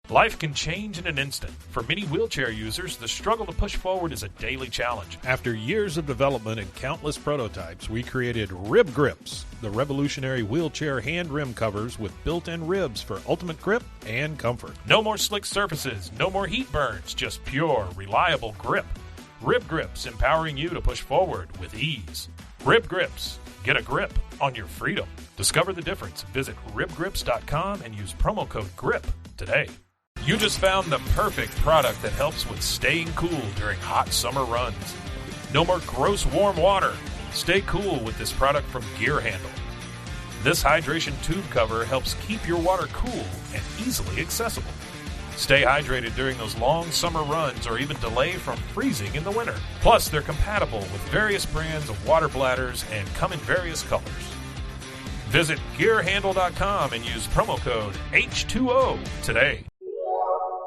Life can change in an instant. For many wheelchair users, the struggle to push forward is a daily challenge. After years of development and countless prototypes, we created Rib Grips, the revolutionary wheelchair hand rim covers with built-in ribs for ultimate grip and comfort. No more slick surfaces, no more heat burns, just pure, reliable grip. Rib Grips, empowering you to push forward with ease. Rib Grips. Get a grip on your freedom. Discover the difference. Visit ribgrips.com and use promo code GRIP today. You just found the perfect product that helps with staying cool during hot summer runs. No more gross warm water. Stay cool with this product from Gear Handle. This hydration tube cover helps keep your water cool and easily accessible. Stay hydrated during those long summer runs or even delay from freezing in the winter. Plus, they're compatible with various brands of water bladders and come in various colors. Visit gearhandle.com and use promo code H2O today.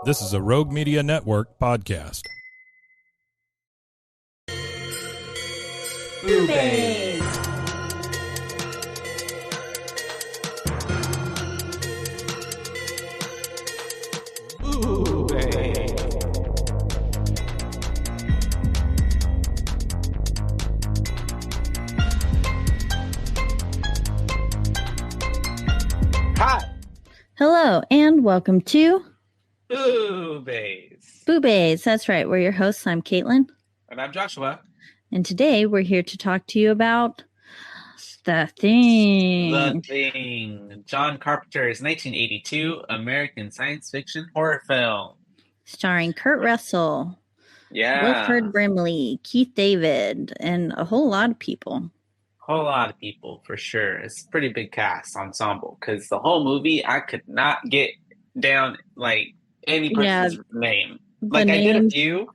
This is a Rogue Media Network podcast. Boobies. Hi. Hello, and welcome to Boobies. Boobies. That's right. We're your hosts. I'm Caitlin. And I'm Joshua. And today we're here to talk to you about The Thing. The Thing. John Carpenter's 1982 American science fiction horror film. Starring Kurt Russell, Yeah. Wilford Brimley, Keith David, and a whole lot of people. Whole lot of people, for sure. It's a pretty big cast ensemble, because the whole movie, I could not get down, like, any person's name. Like, I did a few.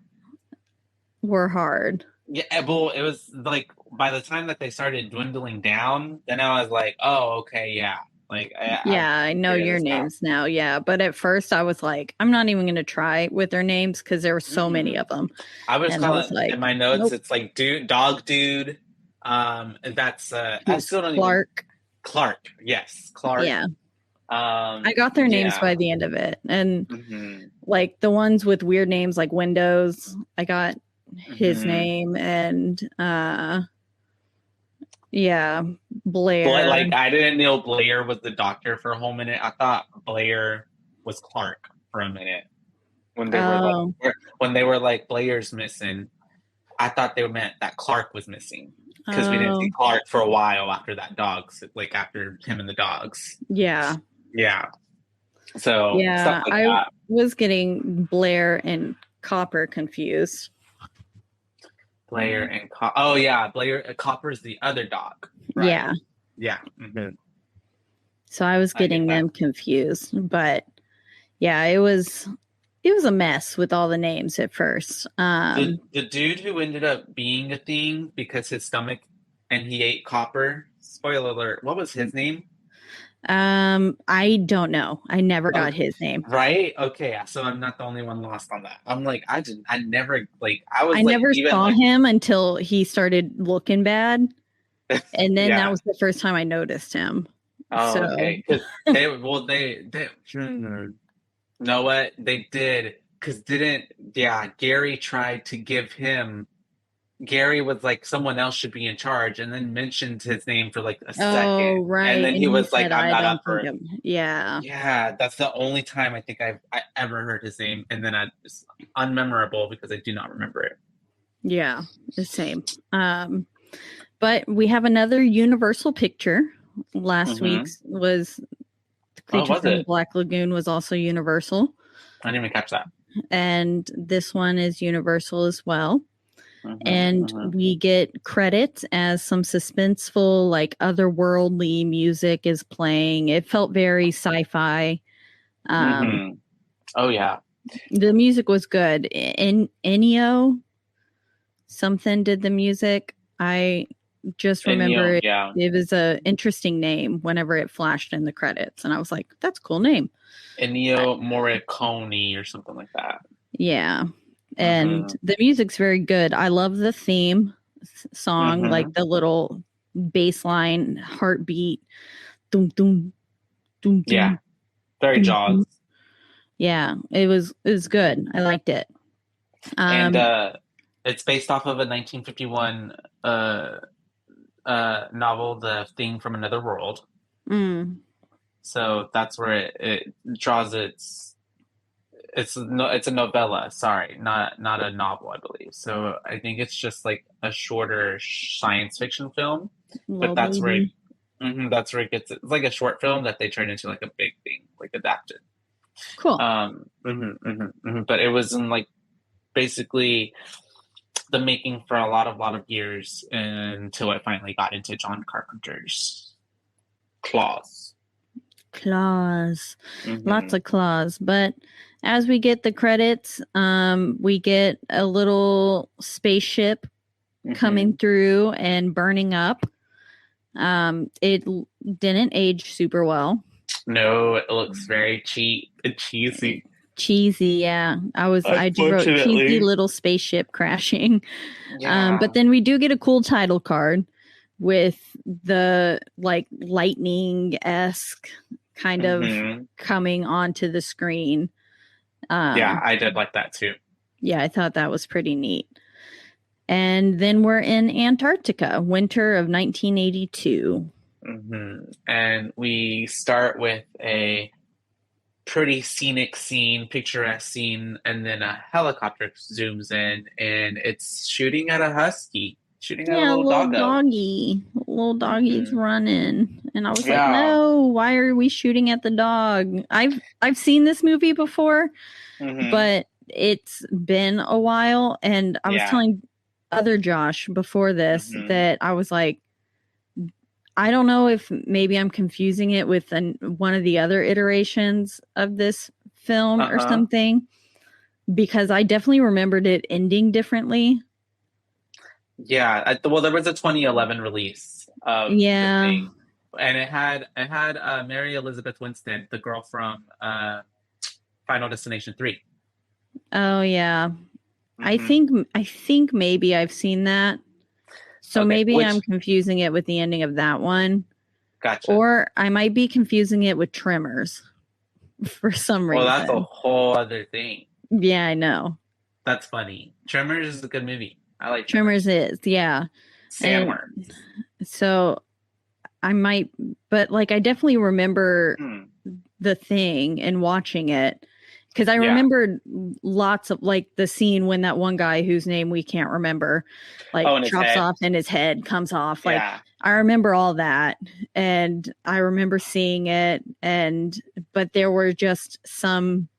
Were hard. Yeah, well, it was, like, by the time that they started dwindling down, then I was like, oh, okay, yeah. Like, I know your names now. Yeah, but at first I was like, I'm not even going to try with their names because there were so many of them. I was calling like, in my notes. Nope. It's like Dog Dude. That's I still don't Clark. Clark, yes, Clark. Yeah. I got their names by the end of it, and like the ones with weird names like Windows, I got his name, and Blair. Like, I didn't know Blair was the doctor for a whole minute. I thought Blair was Clark for a minute when they were like Blair's missing. I thought they meant that Clark was missing because we didn't see Clark for a while after that dogs, like after him and the dogs. Yeah. Yeah. So yeah, stuff like I that. was getting Blair and Copper confused. Blair and Blair Copper's the other dog. Right? Yeah. Yeah. Mm-hmm. So I was getting them confused, but yeah, it was a mess with all the names at first. The dude who ended up being a thing because his stomach and he ate copper. Spoiler alert. What was his name? I don't know. I never got his name. Right? Okay. So I'm not the only one lost on that. I'm like, I never saw him until he started looking bad. And then that was the first time I noticed him. Oh, so. Okay. You know what? They did. Because Gary tried to give him. Gary was like, someone else should be in charge, and then mentioned his name for like a second. Oh, right. And then he was like, I'm not up for it. Yeah. Yeah, that's the only time I think I ever heard his name. And then it's unmemorable because I do not remember it. Yeah, the same. But we have another Universal picture. Last week's was The Creature from the Black Lagoon was also Universal. I didn't even catch that. And this one is Universal as well. And we get credits as some suspenseful, like otherworldly music is playing. It felt very sci-fi. Oh yeah, the music was good. Ennio something did the music. I just remember it was a interesting name whenever it flashed in the credits, and I was like, "That's a cool name." Ennio Morricone or something like that. Yeah. And the music's very good. I love the theme song, like the little bass line heartbeat. Doom, doom, doom, doom. Yeah. Very Jaws. Yeah, it was good. I liked it. And it's based off of a 1951 novel, The Thing from Another World. Mm. So that's where it draws it's a novella, sorry, not a novel, I believe. So I think it's just like a shorter science fiction film, but that's where it gets, it's like a short film that they turn into like a big thing, like adapted. Cool. But it was in like basically the making for a lot of years until it finally got into John Carpenter's claws. Lots of claws. But as we get the credits, we get a little spaceship coming through and burning up. It didn't age super well. No, it looks very cheesy. Cheesy, yeah. I wrote cheesy little spaceship crashing. Yeah. But then we do get a cool title card with the like lightning-esque kind of coming onto the screen. Yeah, I did like that too. Yeah, I thought that was pretty neat. And then we're in Antarctica, winter of 1982. And we start with a pretty scenic scene, picturesque scene, and then a helicopter zooms in, and it's shooting at a husky, shooting at a little doggy. Little doggy's running, and I was like, "No, why are we shooting at the dog?" I've seen this movie before, but it's been a while, and I was telling other Josh before this that I was like, I don't know if maybe I'm confusing it with one of the other iterations of this film or something, because I definitely remembered it ending differently. Yeah, well, there was a 2011 release of the thing, and it had Mary Elizabeth Winstead, the girl from Final Destination 3. Oh yeah, I think maybe I've seen that. So maybe I'm confusing it with the ending of that one. Gotcha. Or I might be confusing it with Tremors for some reason. Well, that's a whole other thing. Yeah, I know. That's funny. Tremors is a good movie. I like Tremors is, yeah. Sandworms. So I might, but like I definitely remember The Thing and watching it. Because I remembered lots of like the scene when that one guy whose name we can't remember, like chops off and his head comes off. Like I remember all that, and I remember seeing it, but there were just some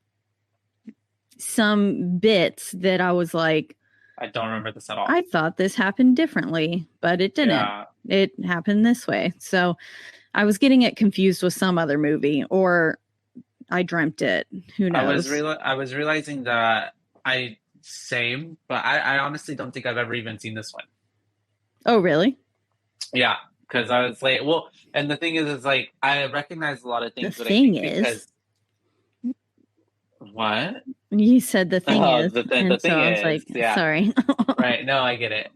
bits that I was like, I don't remember this at all. I thought this happened differently, but it didn't. Yeah. It happened this way. So I was getting it confused with some other movie, or I dreamt it. Who knows? I was realizing that but I honestly don't think I've ever even seen this one. Oh, really? Yeah, because I was like, well, and the thing is like I recognize a lot of things. What? You said the thing is. The thing is. I was like, sorry. Right. No, I get it.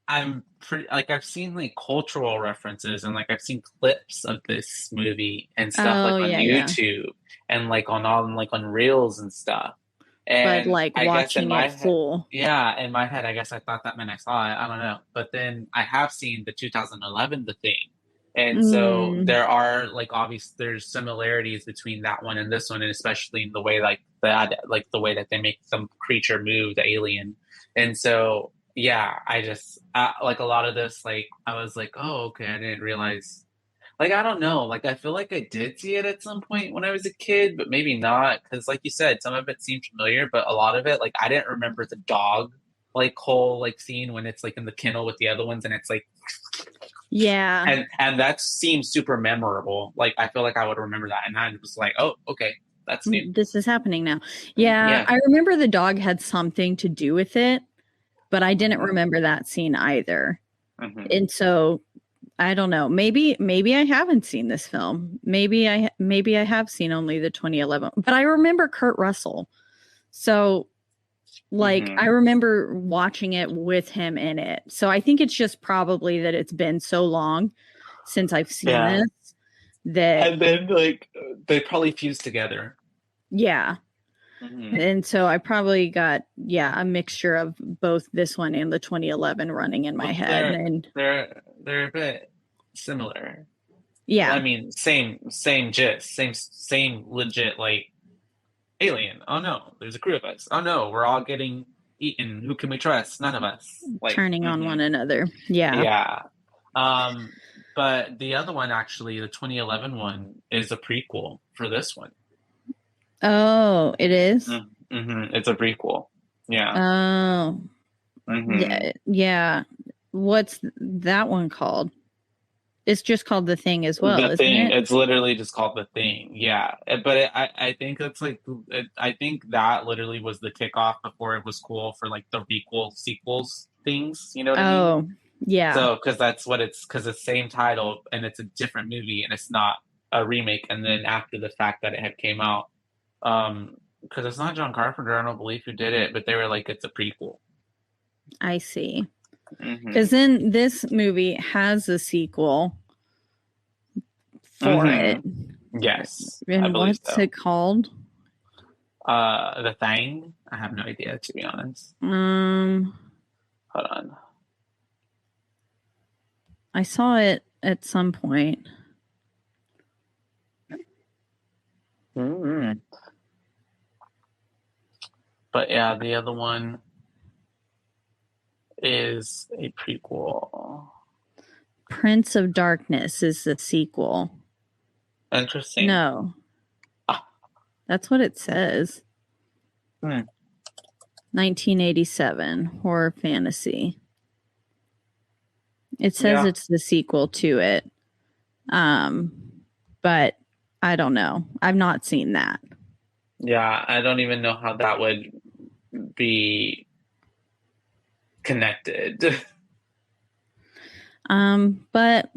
I'm pretty like I've seen like cultural references and like I've seen clips of this movie and stuff on YouTube and like on reels and stuff. And but like watching it full. Yeah, in my head, I guess I thought that meant I saw it. I don't know. But then I have seen the 2011 The Thing. And so there are like there's similarities between that one and this one, and especially in the way the way that they make some creature move, the alien. And so yeah, I just like a lot of this, like I was like, oh, okay, I didn't realize. Like I don't know, like I feel like I did see it at some point when I was a kid, but maybe not, because like you said, some of it seemed familiar, but a lot of it, like I didn't remember the dog like whole like scene when it's like in the kennel with the other ones, and it's like and that seems super memorable. Like I feel like I would remember that, and I was like, oh, okay, that's new. This is happening now. Yeah, I remember the dog had something to do with it. But I didn't remember that scene either. And so I don't know. Maybe I haven't seen this film. Maybe I have seen only the 2011. But I remember Kurt Russell. So like I remember watching it with him in it. So I think it's just probably that it's been so long since I've seen this that. And then like they probably fused together. Yeah. And so I probably got a mixture of both this one and the 2011 running in my head. And they're a bit similar. Yeah. I mean, same gist, same legit like alien. Oh no, there's a crew of us. Oh no, we're all getting eaten. Who can we trust? None of us. Like, turning on one another. Yeah. Yeah. But the other one, actually, the 2011 one, is a prequel for this one. Oh, it is? It's a prequel. Yeah. Oh. Yeah. What's that one called? It's just called The Thing as well, The Thing. isn't it? It's literally just called The Thing. Yeah. But I think it's like, I think that literally was the kickoff before it was cool for like the sequels things. You know what I mean? Oh, yeah. So, because it's the same title and it's a different movie and it's not a remake. And then after the fact that it had came out, because it's not John Carpenter, I don't believe who did it, but they were like, it's a prequel. I see. Because then this movie has a sequel for it. Yes. And what's it called? The Thing? I have no idea, to be honest. Hold on. I saw it at some point. But yeah, the other one is a prequel. Prince of Darkness is the sequel. Interesting. No. That's what it says. 1987 horror fantasy. It says it's the sequel to it. But I don't know. I've not seen that. Yeah, I don't even know how that would be connected. But but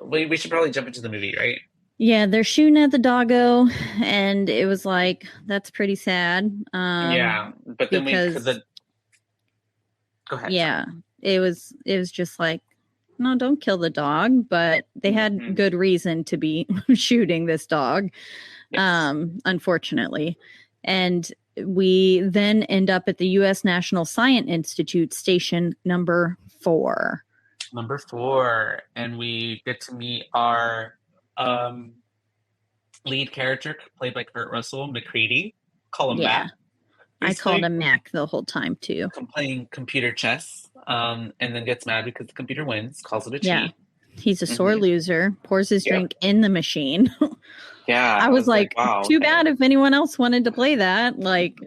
we should probably jump into the movie, right? Yeah, they're shooting at the doggo, and it was like, that's pretty sad. Yeah, but then go ahead. Yeah, it was just like, no, don't kill the dog, but they had good reason to be shooting this dog. Yes. Unfortunately. And we then end up at the U.S. National Science Institute station number 4. Number 4, and we get to meet our lead character, played by Kurt Russell, McCready. Call him Mac. I called him Mac the whole time too. Playing computer chess, and then gets mad because the computer wins, calls it a cheat. He's a sore loser, pours his drink in the machine. I was like, wow, too bad if anyone else wanted to play that. Like,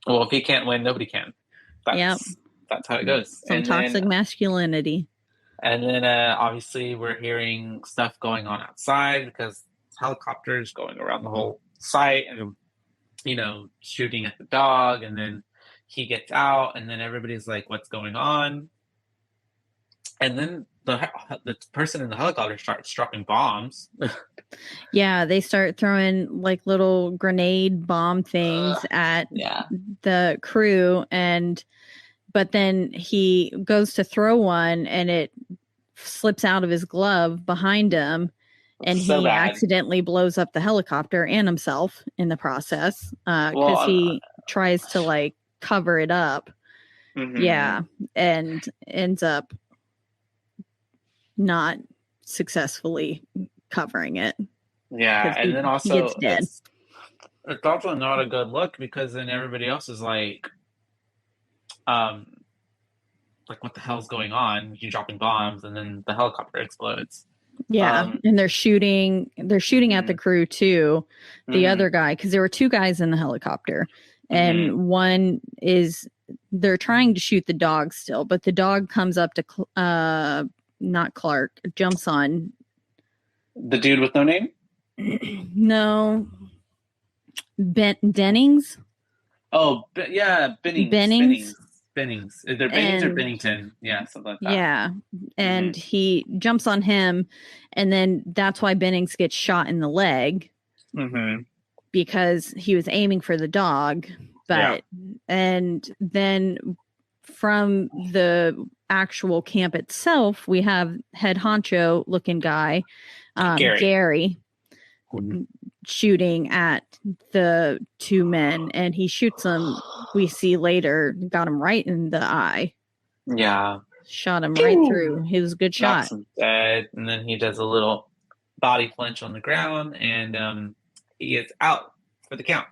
well, if he can't win, nobody can. That's how it goes. Some toxic masculinity. And then obviously we're hearing stuff going on outside because helicopters going around the whole site and, shooting at the dog. And then he gets out and then everybody's like, what's going on? And then the person in the helicopter starts dropping bombs. Yeah, they start throwing like little grenade bomb things at the crew. But then he goes to throw one and it slips out of his glove behind him. And he accidentally blows up the helicopter and himself in the process because he tries to like cover it up. Yeah. And ends up not successfully covering it. Yeah. And then also he gets dead. It's also not a good look because then everybody else is like what the hell's going on? You're dropping bombs and then the helicopter explodes. Yeah, and they're shooting at the crew too, the other guy, because there were 2 guys in the helicopter, and one is they're trying to shoot the dog still, but the dog comes up to not Clark, jumps on the dude with no name. No, Dennings. Oh, yeah, Bennings. Either Bennings or Bennington. Yeah, something like that. Yeah. And he jumps on him, and then that's why Bennings gets shot in the leg. Because he was aiming for the dog. And then from the actual camp itself, we have head honcho looking guy, Gary, shooting at the two men, and he shoots them. We see later, got him right in the eye. Yeah. Shot him right through. He was a good shot. Knocks him dead, and then he does a little body flinch on the ground, and he is out for the count.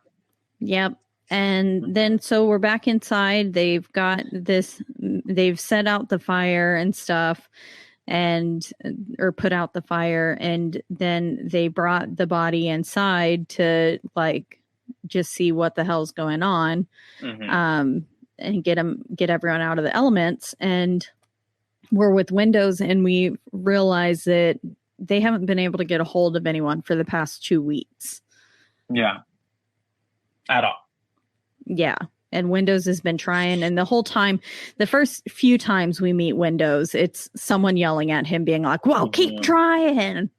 Yep. And then so we're back inside. They've got this, they've set out the fire and stuff, or put out the fire, and then they brought the body inside to like just see what the hell's going on, and get everyone out of the elements. And we're with Windows, and we realize that they haven't been able to get a hold of anyone for the past 2 weeks. Yeah. At all. Yeah. And Windows has been trying. And the whole time, the first few times we meet Windows, it's someone yelling at him being like, well, keep trying.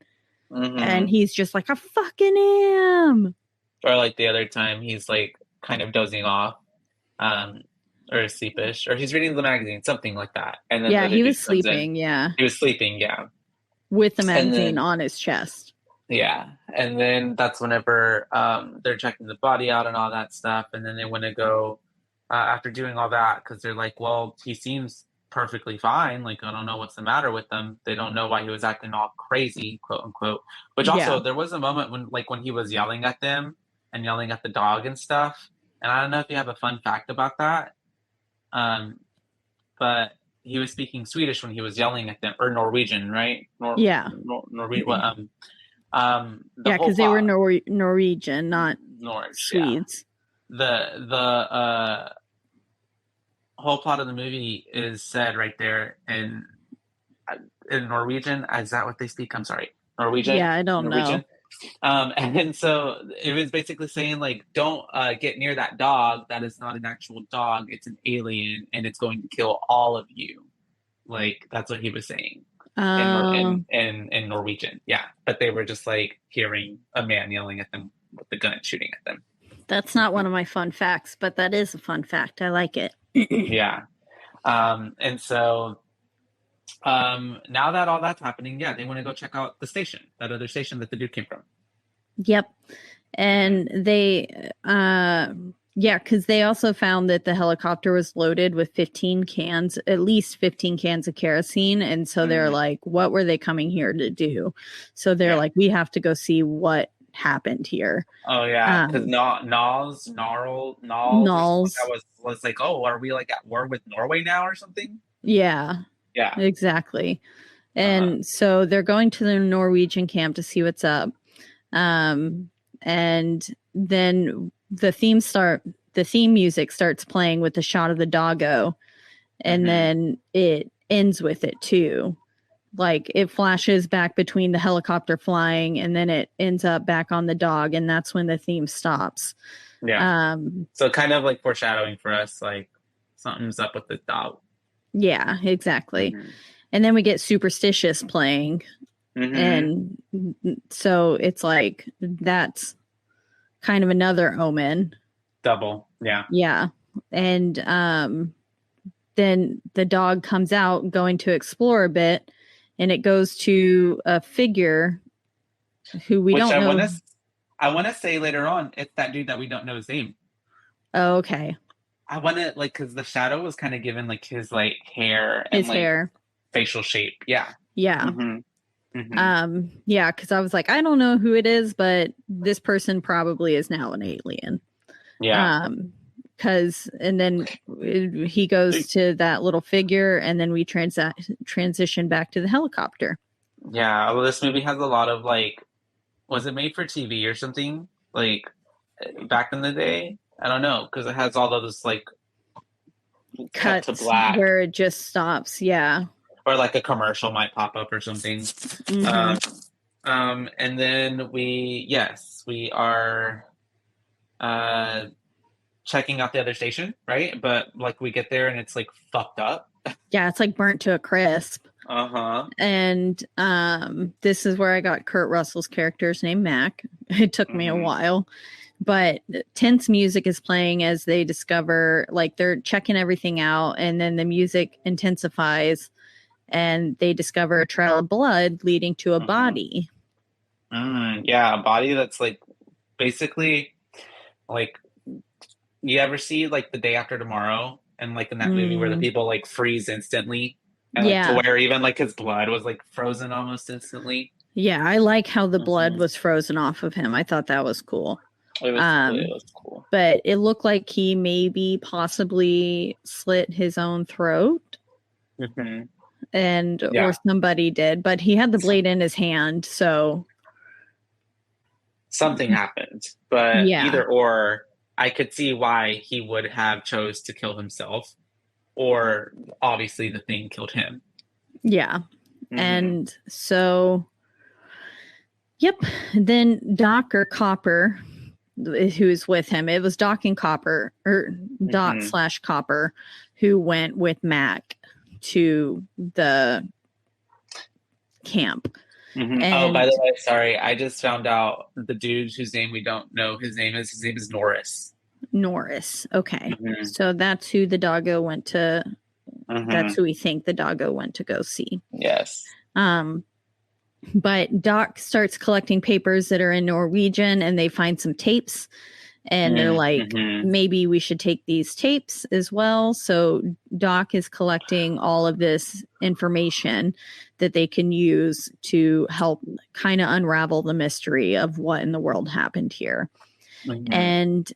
And he's just like, I fucking am. Or like the other time, he's like kind of dozing off, or sleepish, or he's reading the magazine, something like that. And then he was sleeping. Yeah. He was sleeping. Yeah. With the magazine on his chest. Yeah. And then that's whenever they're checking the body out and all that stuff. And then they want to go after doing all that, because they're like, well, he seems perfectly fine. Like, I don't know what's the matter with him. They don't know why he was acting all crazy, quote unquote. Which also, there was a moment when he was yelling at them and yelling at the dog and stuff. And I don't know if you have a fun fact about that. But he was speaking Swedish when he was yelling at them, or Norwegian, right? Norwegian. Because they were Norwegian, not Swedes. Yeah. The whole plot of the movie is said right there in Norwegian. Is that what they speak? I'm sorry, Norwegian. Yeah, I don't know. And so it was basically saying like, don't get near that dog. That is not an actual dog. It's an alien, and it's going to kill all of you. Like, that's what he was saying. In Norwegian, yeah, but they were just like hearing a man yelling at them with the gun, shooting at them. That's not one of my fun facts, but that is a fun fact. I like it. Yeah. And so now that all that's happening, they want to go check out the station, that other station that the dude came from. Yep. And they because they also found that the helicopter was loaded with at least 15 cans of kerosene. And so they're like, what were they coming here to do? So they're like, we have to go see what happened here. Oh, yeah. Because Nals was like, oh, are we like at war with Norway now or something? Yeah. Yeah. Exactly. And so they're going to the Norwegian camp to see what's up. And then the theme music starts playing with the shot of the doggo, and then it ends with it too. Like, it flashes back between the helicopter flying, and then it ends up back on the dog, and that's when the theme stops. Yeah. So kind of like foreshadowing for us, like something's up with the dog. Yeah, exactly. And then we get Superstitious playing. And so it's like, that's kind of another omen. Double. Yeah. Yeah. And then the dog comes out going to explore a bit, and it goes to a figure who we don't know. I want to say later on, it's that dude that we don't know his name. Oh, okay. I want to, like, because the shadow was kind of given like his like hair and hair, facial shape. Yeah. Yeah. Yeah, because I was like, I don't know who it is, but this person probably is now an alien. Yeah. And then he goes to that little figure, and then we transition back to the helicopter. Yeah. Well, this movie has a lot of like, was it made for TV or something? Like back in the day? I don't know, because it has all those like cuts cut to black where it just stops. Yeah. Or like a commercial might pop up or something. And then we are checking out the other station, right? But like we get there and it's like fucked up. Yeah, it's like burnt to a crisp. And this is where I got Kurt Russell's character's name, Mac. It took me a while But tense music is playing as they discover, like, they're checking everything out, and then the music intensifies and they discover a trail of blood leading to a body. Yeah, a body that's like basically like, you ever see like The Day After Tomorrow, and like in that movie where the people like freeze instantly, and like to where even like his blood was like frozen almost instantly. Yeah, I like how the blood was frozen off of him. I thought that was cool. It was cool. But it looked like he maybe possibly slit his own throat. And or somebody did, but he had the blade in his hand, so something happened. But either or, I could see why he would have chose to kill himself, or obviously the thing killed him. Yeah. And so, yep. Then Doc or Copper, who's with him, it was Doc and Copper, or Doc / Copper, who went with Mac to the camp. Oh, by the way, sorry, I just found out the dude whose name we don't know his name is Norris. Okay. So that's who the doggo went to. That's who we think the doggo went to go see. Yes. But Doc starts collecting papers that are in Norwegian, and they find some tapes, and they're like, maybe we should take these tapes as well. So Doc is collecting all of this information that they can use to help kind of unravel the mystery of what in the world happened here. And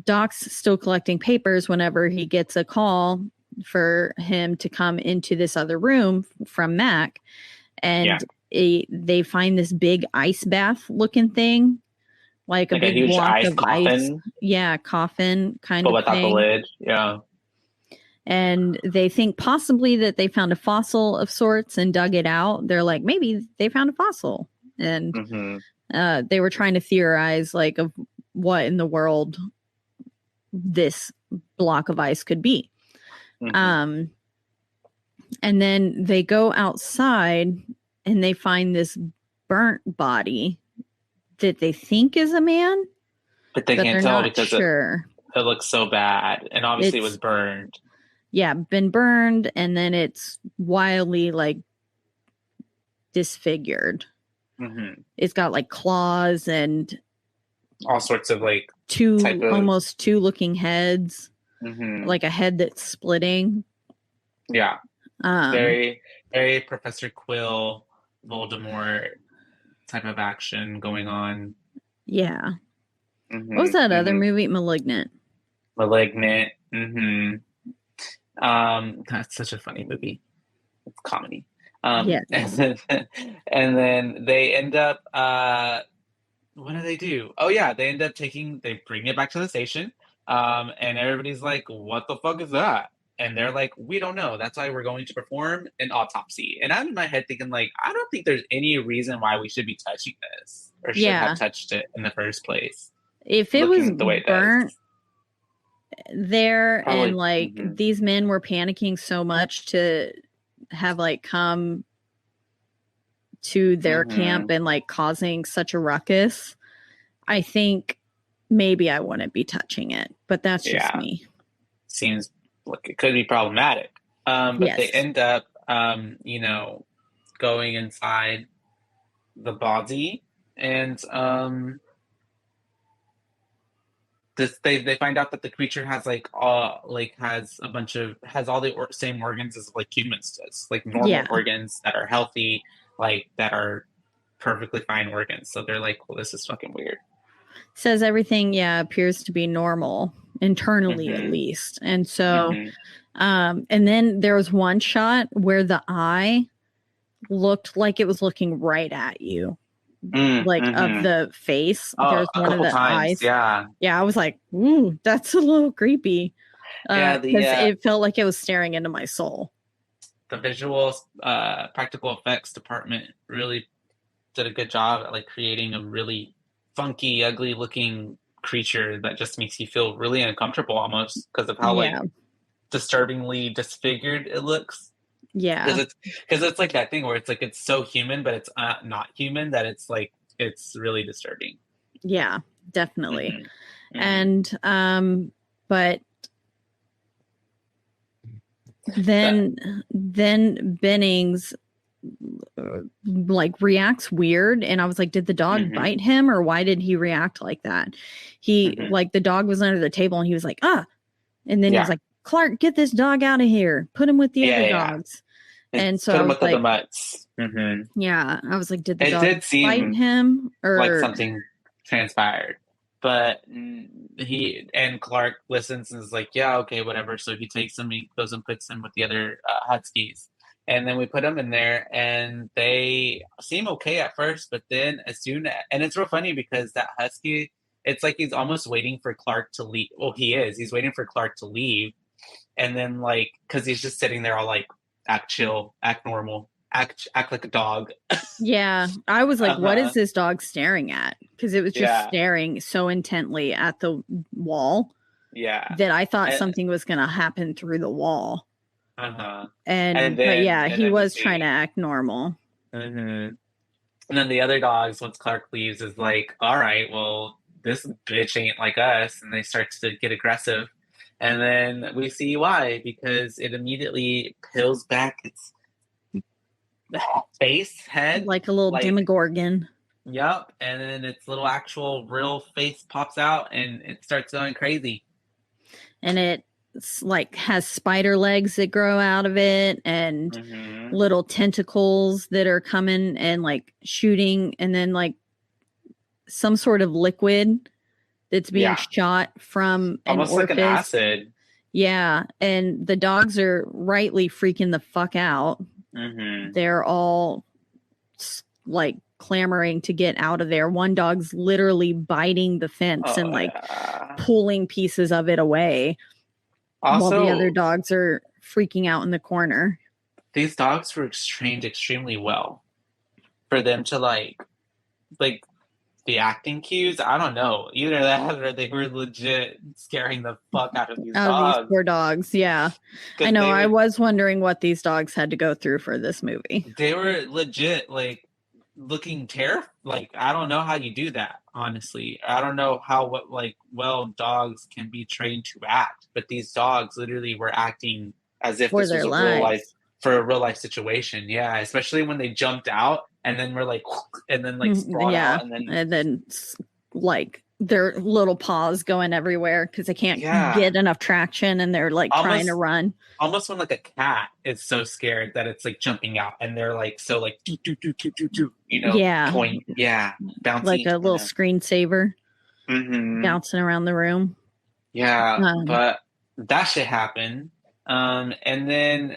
Doc's still collecting papers whenever he gets a call for him to come into this other room from Mac. And they find this big ice bath looking thing, like a big huge block of coffin. ice. Yeah, coffin kind of without thing. The lid. Yeah. And they think possibly that they found a fossil of sorts and dug it out. They're like, maybe they found a fossil. And they were trying to theorize, like, of what in the world this block of ice could be. And then they go outside and they find this burnt body that they think is a man, but they can't tell because it looks so bad, and obviously it was burned. Yeah, been burned, and then it's wildly like disfigured. It's got like claws and all sorts of like almost two looking heads, like a head that's splitting. Yeah. Very, very Professor Quill, Voldemort type of action going on. Yeah. What was that other movie? Malignant. That's such a funny movie. It's comedy. Yes. And then they end up, what do they do? Oh yeah, they end up they bring it back to the station. And everybody's like, what the fuck is that? And they're like, we don't know. That's why we're going to perform an autopsy. And I'm in my head thinking, like, I don't think there's any reason why we should be touching this or should have touched it in the first place. If it was burnt there, probably, and like these men were panicking so much to have like come to their camp and like causing such a ruckus, I think maybe I wouldn't be touching it. But that's just me. Seems like it could be problematic. But they end up, going inside the body, and they find out that the creature has has all the same organs as like humans does, like normal organs that are healthy, like that are perfectly fine organs. So they're like, well, this is fucking weird. Says everything, appears to be normal internally at least. And so, and then there was one shot where the eye looked like it was looking right at you, of the face. There's one of the eyes. Yeah. I was like, ooh, that's a little creepy. Because it felt like it was staring into my soul. The visual practical effects department really did a good job at like creating a really funky, ugly looking creature that just makes you feel really uncomfortable almost because of how like disturbingly disfigured it looks. Yeah, because it's like that thing where it's like it's so human, but it's not human, that it's like it's really disturbing. Yeah, definitely. And but then Bennings like reacts weird, and I was like, did the dog bite him, or why did he react like that? He like, the dog was under the table and he was like, and then he was like, Clark, get this dog out of here, put him with the other dogs. And so put him I was with like, the mutts. yeah, I was like, did the It dog did seem bite him, or like something transpired? But Clark listens and is like, yeah, okay, whatever. So he takes him, he goes and puts him with the other Huskies. And then we put them in there, and they seem okay at first, but then and it's real funny because that Husky, it's like he's almost waiting for Clark to leave. Well, he's waiting for Clark to leave. And then, like, because he's just sitting there all like, act chill, act normal, act like a dog. Yeah, I was like, what is this dog staring at? Because it was just staring so intently at the wall that I thought something was going to happen through the wall. He was trying to act normal. And then the other dogs, once Clark leaves, is like, all right, well, this bitch ain't like us. And they start to get aggressive. And then we see why, because it immediately peels back its head. Like a little Demogorgon. Yep. And then its little actual real face pops out and it starts going crazy. And it like has spider legs that grow out of it, and little tentacles that are coming and like shooting, and then like some sort of liquid that's being shot from almost like an acid. Yeah, and the dogs are rightly freaking the fuck out. They're all like clamoring to get out of there. One dog's literally biting the fence and like pulling pieces of it away. Also, while the other dogs are freaking out in the corner. These dogs were trained extremely well for them to like the acting cues. I don't know. Either that or they were legit scaring the fuck out of these dogs. These poor dogs, yeah. I know. I was wondering what these dogs had to go through for this movie. They were legit like looking terrified. Like, I don't know how you do that, honestly. I don't know how well dogs can be trained to act, but these dogs literally were acting as if this was a real life situation. Yeah, especially when they jumped out and then were like, and then like sprawled out, and then like their little paws going everywhere because they can't get enough traction, and they're like trying to run. Almost when like a cat is so scared that it's like jumping out, and they're like so like do, you know, point, bouncing like a little screensaver, bouncing around the room. Yeah, but that shit happened. And then,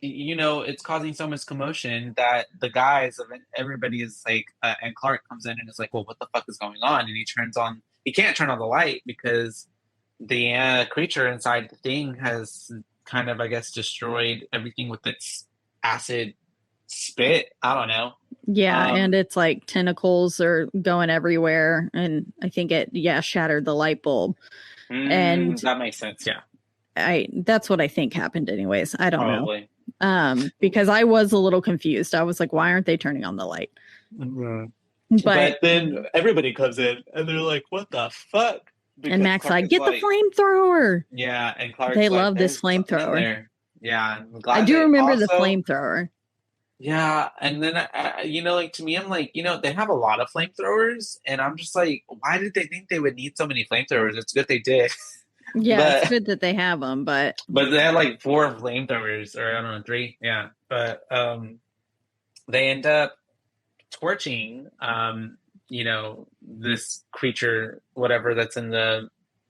you know, it's causing so much commotion that the guys, everybody is like, and Clark comes in and is like, well, what the fuck is going on? And he can't turn on the light because the creature inside the thing has kind of, I guess, destroyed everything with its acid spit. I don't know. Yeah, and it's like tentacles are going everywhere. And I think it, shattered the light bulb. And that makes sense, yeah. That's what I think happened anyways. I don't know. Because I was a little confused. I was like, why aren't they turning on the light? But then everybody comes in and they're like, what the fuck? Because and Mac's like, get the flamethrower. Yeah, and Clark's they love this flamethrower. Yeah, I do remember the flamethrower. Yeah, and then, you know, like, to me, I'm like, you know, they have a lot of flamethrowers, and I'm just like, why did they think they would need so many flamethrowers? It's good they did. Yeah, it's good that they have them, but they had like 4 flamethrowers, or I don't know, 3, yeah. But they end up torching, you know, this creature, whatever that's in the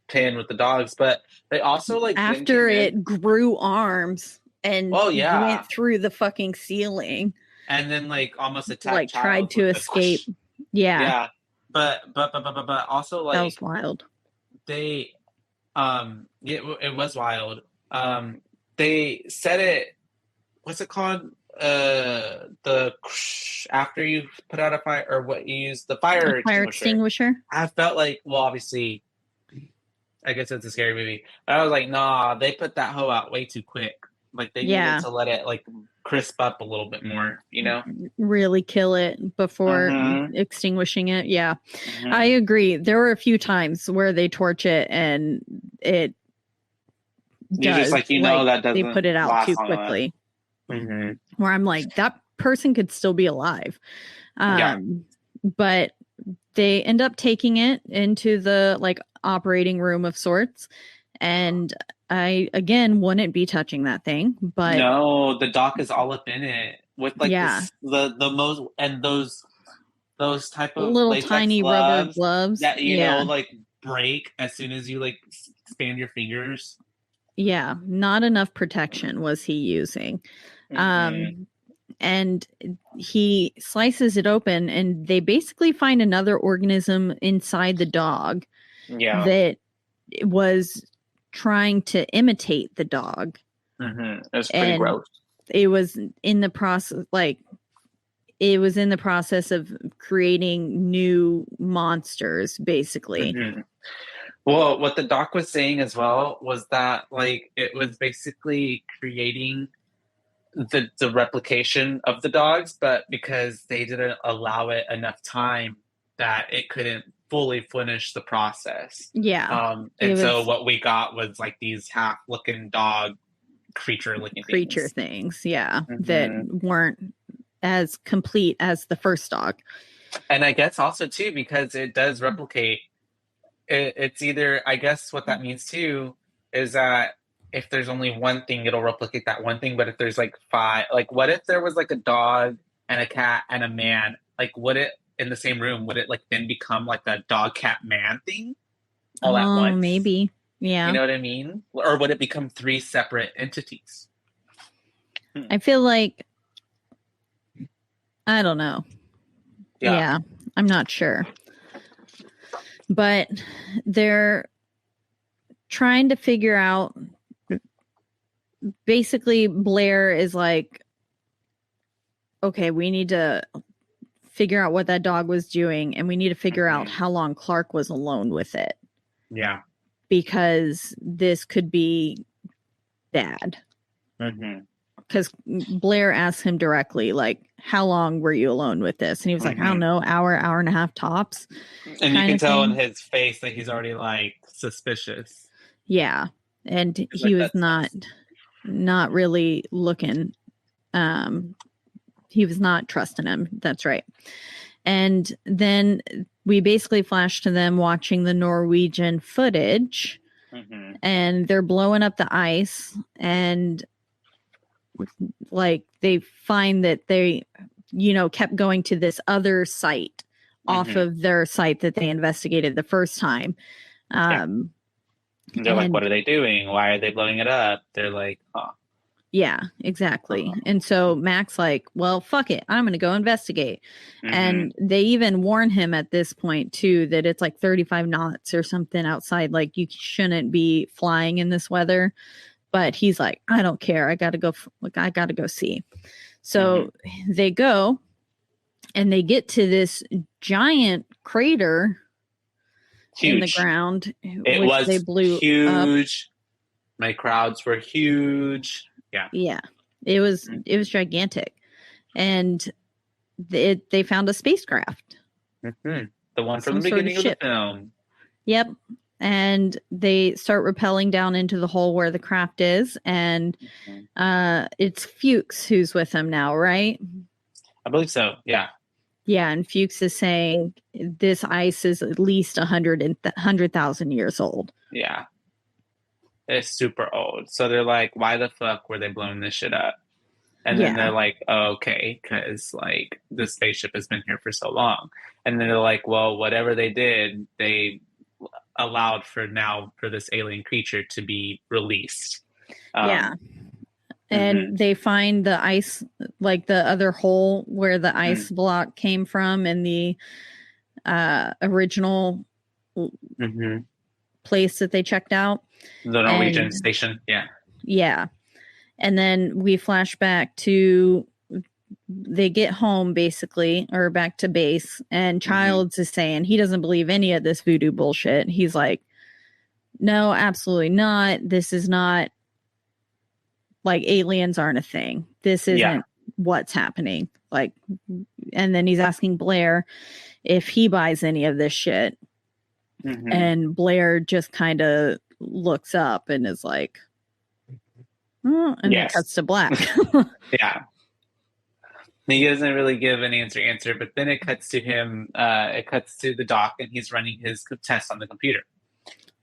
pen with the dogs. But they also like after it grew arms and went through the fucking ceiling, and then like almost attacked, like tried to escape. Yeah, but also like that was wild. They it was wild. They said it, what's it called, the after you put out a fire, or what you use, the fire extinguisher. I felt like, well, obviously I guess it's a scary movie, but I was like, nah, they put that hoe out way too quick. Like they needed to let it like crisp up a little bit more, you know? Really kill it before extinguishing it. Yeah, I agree. There were a few times where they torch it and it you just like, that doesn't, they put it out too quickly. Where I'm like, that person could still be alive. But they end up taking it into the like operating room of sorts. And I, again, wouldn't be touching that thing, but no, the doc is all up in it with like the most, and those type of little tiny rubber gloves that, you know, like break as soon as you like expand your fingers. Yeah. Not enough protection was he using. And he slices it open and they basically find another organism inside the dog that was trying to imitate the dog. It was pretty gross. It was in the process of creating new monsters, basically. Well, what the doc was saying as well was that like it was basically creating the replication of the dogs, but because they didn't allow it enough time that it couldn't fully finish the process. So what we got was like these half looking dog creature things that weren't as complete as the first dog. And I guess also too, because it does replicate, it's either, I guess what that means too is that if there's only one thing, it'll replicate that one thing. But if there's like 5, like what if there was like a dog and a cat and a man, like would it in the same room, would it like then become like a dog cat man thing all at once? Maybe. Yeah. You know what I mean? Or would it become 3 separate entities? I feel like, I don't know. Yeah, I'm not sure. But they're trying to figure out, basically Blair is like, okay, we need to figure out what that dog was doing and we need to figure out how long Clark was alone with it. Yeah. Because this could be bad. Because Blair asked him directly, like, how long were you alone with this? And he was like, I don't know, hour and a half tops. And you can tell in his face that he's already like suspicious. Yeah. And he was not really looking. He was not trusting him. That's right. And then we basically flash to them watching the Norwegian footage and they're blowing up the ice and like they find that they, kept going to this other site off of their site that they investigated the first time. They're like, what are they doing? Why are they blowing it up? They're like, yeah, exactly. And so Mac's like, well, fuck it. I'm going to go investigate. And they even warn him at this point, too, that it's like 35 knots or something outside. Like, you shouldn't be flying in this weather. But he's like, I don't care. I got to go. I got to go see. So they go and they get to this giant crater in the ground. It was they blew huge. Up. My crowds were huge. Yeah. It was gigantic. And they found a spacecraft. The one from the beginning of the film. Yep. And they start rappelling down into the hole where the craft is. And it's Fuchs who's with them now, right? I believe so. Yeah. Yeah. And Fuchs is saying this ice is at least 100,000 years old. Yeah. It's super old. So they're like, why the fuck were they blowing this shit up? And then they're like, oh, okay, because like the spaceship has been here for so long. And then they're like, well, whatever they did, they allowed for this alien creature to be released. And they find the ice, like the other hole where the ice block came from in the original place that they checked out. The Norwegian station. Yeah. And then we flash back to they get home basically, or back to base, and Childs is saying he doesn't believe any of this voodoo bullshit. He's like, no, absolutely not. This is not like aliens aren't a thing. This isn't what's happening. Like, and then he's asking Blair if he buys any of this shit. Mm-hmm. And Blair just kind of looks up and is like, oh, and it cuts to black. Yeah. He doesn't really give an answer, but then it cuts to him, it cuts to the doc, and he's running his test on the computer.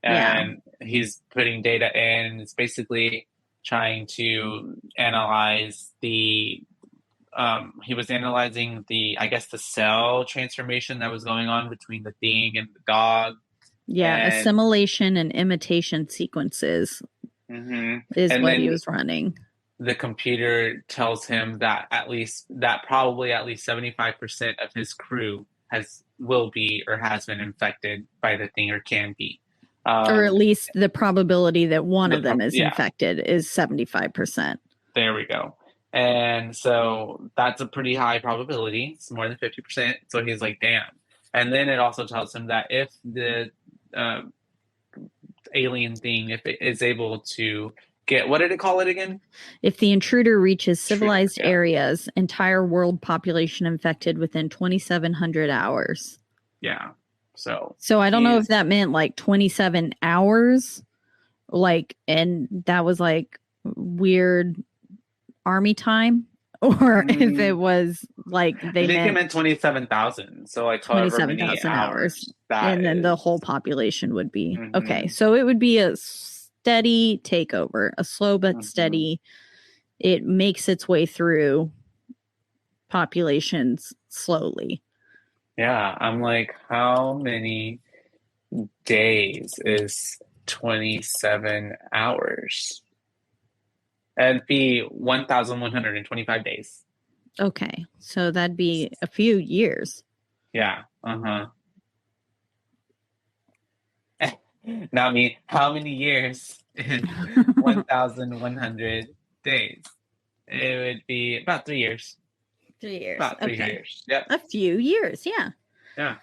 And he's putting data in. It's basically trying to analyze the, he was analyzing the cell transformation that was going on between the thing and the dog. Yeah, assimilation and imitation sequences is what he was running. The computer tells him that probably at least 75% of his crew will be or has been infected by the thing or can be. Or at least the probability that one of them is infected is 75%. There we go. And so that's a pretty high probability. It's more than 50%. So he's like, damn. And then it also tells him that if the alien thing, if it is able to get, what did it call it again? If the intruder reaches civilized areas, entire world population infected within 2,700 hours. Yeah. So I don't know if that meant like 27 hours, like, and that was like weird army time, or if it was like they meant 27,000. So like 27,000 hours. And then the whole population would be okay. So it would be a steady takeover, a slow but steady. It makes its way through populations slowly. Yeah, I'm like, how many days is 27 hours? That'd be 1,125 days. Okay, so that'd be a few years. Yeah, Now, how many years in 1,100 days? It would be about 3 years. 3 years. About 3 years. Yeah. A few years. Yeah. Yeah.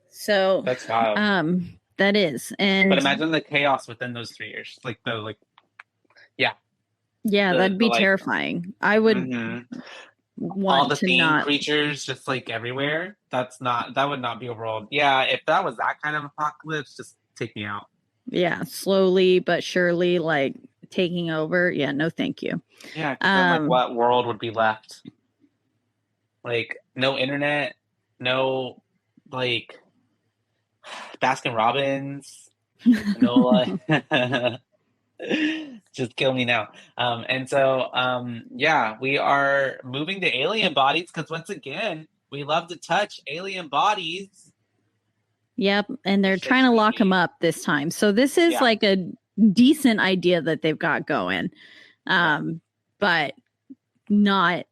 So that's wild. That is, and but imagine the chaos within those 3 years. Yeah, that'd be terrifying. I would want all the theme creatures just like everywhere. That would not be a world. Yeah, if that was that kind of apocalypse, just take me out. Yeah, slowly but surely, like taking over. Yeah, no, thank you. Yeah, then, like, what world would be left? Like, no internet, no like Baskin Robbins, no like. Just kill me now. And so we are moving to alien bodies because once again we love to touch alien bodies. Yep, and they're trying to lock them up this time. So this is like a decent idea that they've got going, but not.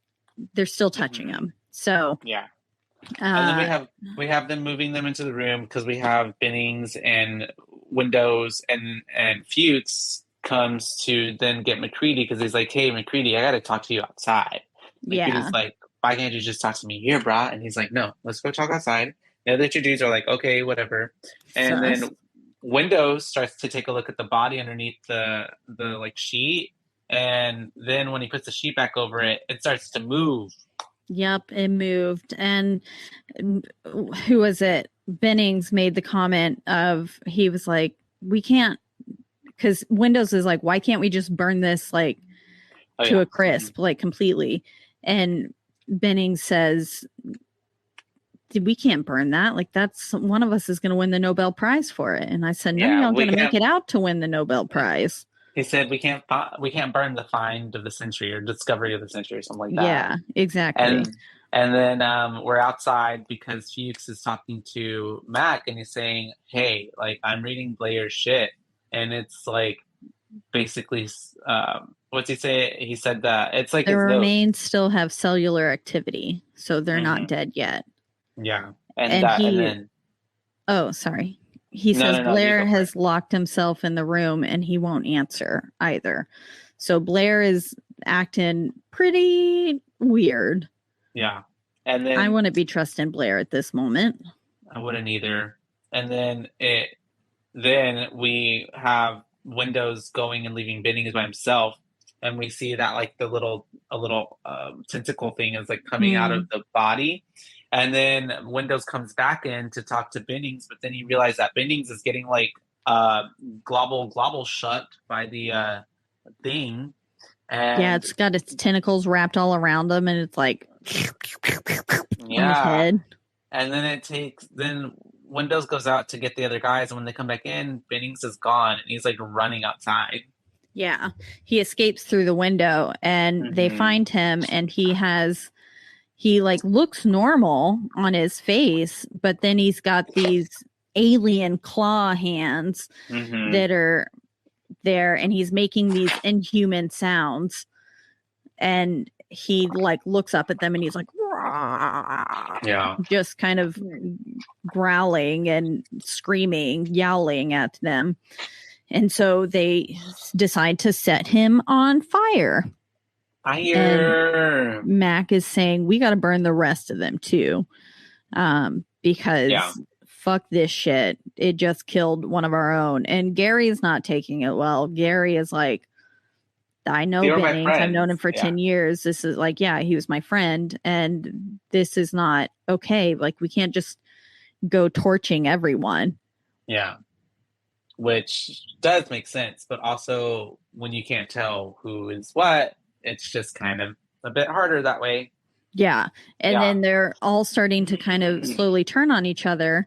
They're still touching them. So and then we have them moving them into the room because we have Bennings and Windows and Fuchs comes to then get McCready because he's like, hey, McCready, I got to talk to you outside. McCready's like, why can't you just talk to me here, brah? And he's like, no, let's go talk outside. The other two dudes are like, okay, whatever. And then Windows starts to take a look at the body underneath the like sheet. And then when he puts the sheet back over it, it starts to move. Yep, it moved. And who was it? Bennings made the comment of, he was like, we can't, because Windows is like, why can't we just burn this like to a crisp, like completely? And Bennings says, we can't burn that. Like, that's one of us is going to win the Nobel Prize for it. And I said, no, you're not going to make it out to win the Nobel Prize. He said, we can't burn the find of the century or discovery of the century or something like that. Yeah, exactly. And then we're outside because Fuchs is talking to Mac and he's saying, hey, like, I'm reading Blair's shit. And it's like, basically, what's he say? He said that it's like the remains still have cellular activity, so they're not dead yet. Yeah. Oh, sorry. He says Blair has locked himself in the room and he won't answer either. So Blair is acting pretty weird. Yeah. And then I wouldn't be trusting Blair at this moment. I wouldn't either. And then we have Windows going and leaving Bennings by himself. and we see that like a little tentacle thing is like coming out of the body. And then Windows comes back in to talk to Bennings, but then you realize that Bennings is getting like globble shut by the thing. And yeah, it's got its tentacles wrapped all around him, and it's like on his head. And then Windows goes out to get the other guys, and when they come back in, Bennings is gone, and he's like running outside. Yeah, he escapes through the window, and they find him, and he like looks normal on his face, but then he's got these alien claw hands that are there, and he's making these inhuman sounds, and he like looks up at them, and he's like, just kind of growling and screaming, yowling at them. And so they decide to set him on fire. And Mac is saying, we got to burn the rest of them too. Because fuck this shit. It just killed one of our own. And Gary is not taking it well. Gary is like, I know Bennings. I've known him for 10 years. This is like, he was my friend. And this is not okay. Like, we can't just go torching everyone. Yeah. Which does make sense. But also, when you can't tell who is what, it's just kind of a bit harder that way. Yeah. And then they're all starting to kind of slowly turn on each other.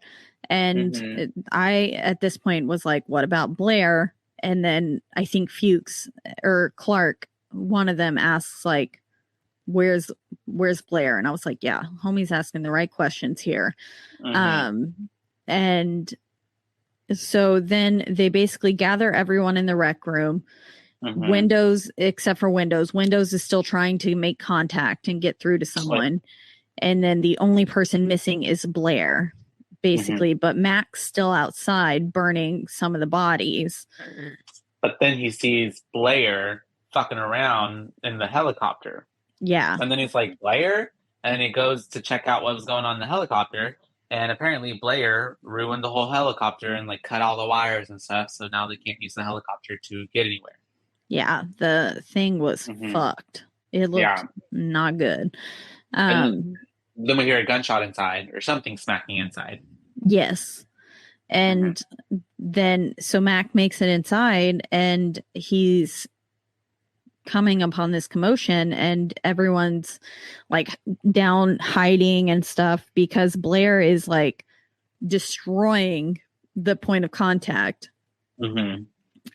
And I, at this point, was like, what about Blair? And then I think Fuchs or Clark, one of them asks, like, where's Blair? And I was like, yeah, homie's asking the right questions here. And so then they basically gather everyone in the rec room. Windows, except for Windows. Windows is still trying to make contact and get through to someone. And then the only person missing is Blair, basically. But Mac's still outside burning some of the bodies. But then he sees Blair fucking around in the helicopter. Yeah. And then he's like, Blair? And then he goes to check out what was going on in the helicopter. And apparently Blair ruined the whole helicopter and like cut all the wires and stuff. So now they can't use the helicopter to get anywhere. Yeah, the thing was fucked. It looked not good. Then we hear a gunshot inside or something smacking inside. Yes. And then, so Mac makes it inside and he's coming upon this commotion and everyone's like down hiding and stuff because Blair is like destroying the point of contact.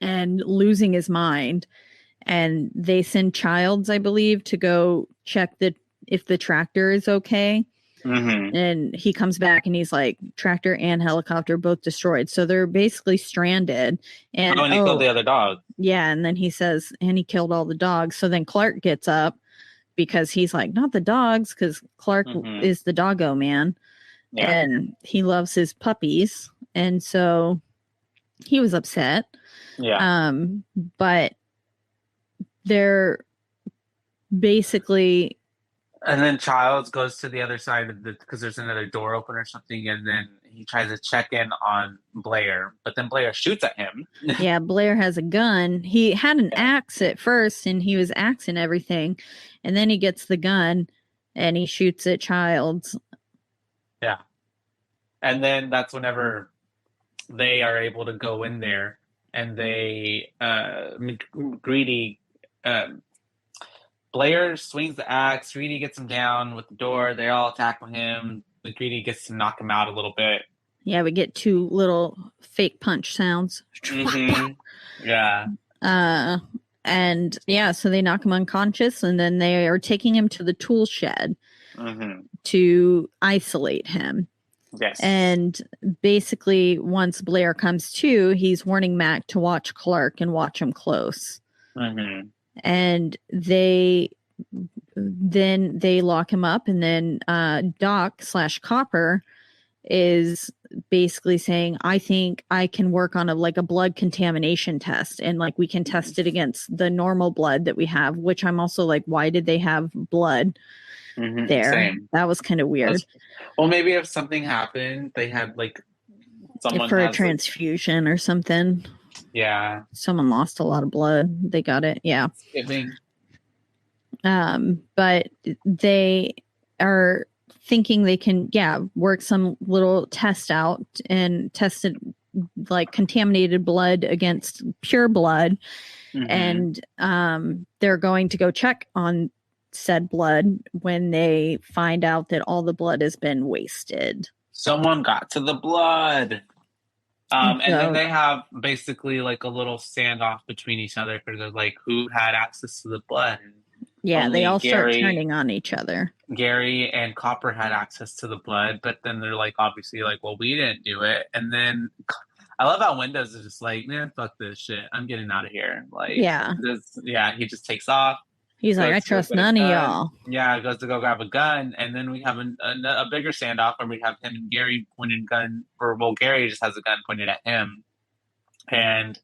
And losing his mind. And they send Childs, I believe, to go check if the tractor is okay. And he comes back and he's like, tractor and helicopter both destroyed. So they're basically stranded. And he killed the other dog. Yeah, and then he says, and he killed all the dogs. So then Clark gets up because he's like, not the dogs, because Clark is the doggo man. And he loves his puppies. And so he was upset. But they're basically. And then Childs goes to the other side of because there's another door open or something, and then he tries to check in on Blair, but then Blair shoots at him. Yeah, Blair has a gun. He had an axe at first, and he was axing everything, and then he gets the gun, and he shoots at Childs. Yeah, and then that's whenever they are able to go in there. And they, Greedy, Blair swings the axe. Greedy gets him down with the door. They all attack him. The Greedy gets to knock him out a little bit. Yeah, we get 2 little fake punch sounds. Yeah. And yeah, so they knock him unconscious, and then they are taking him to the tool shed to isolate him. Yes. And basically, once Blair comes to, he's warning Mac to watch Clark and watch him close. And they lock him up, and then Doc/Copper is basically saying, I think I can work on a blood contamination test, and like we can test it against the normal blood that we have, which I'm also like, why did they have blood there? Same. That was kind of weird. Well, maybe if something happened, they had like someone for a transfusion or something. Yeah. Someone lost a lot of blood. They got it. Yeah. Giving. But they are thinking they can, work some little test out and tested like contaminated blood against pure blood. And they're going to go check on said blood when they find out that all the blood has been wasted. Someone got to the blood. And then they have basically like a little standoff between each other because they're like, who had access to the blood? Yeah, they all start turning on each other. Gary and Copper had access to the blood, but then they're like, obviously, like, well, we didn't do it. And then I love how Windows is just like, man, fuck this shit. I'm getting out of here. Like, he just takes off. He's like, I trust none of y'all. Yeah, goes to go grab a gun, and then we have a bigger standoff where we have him and Gary pointing gun. Gary just has a gun pointed at him, and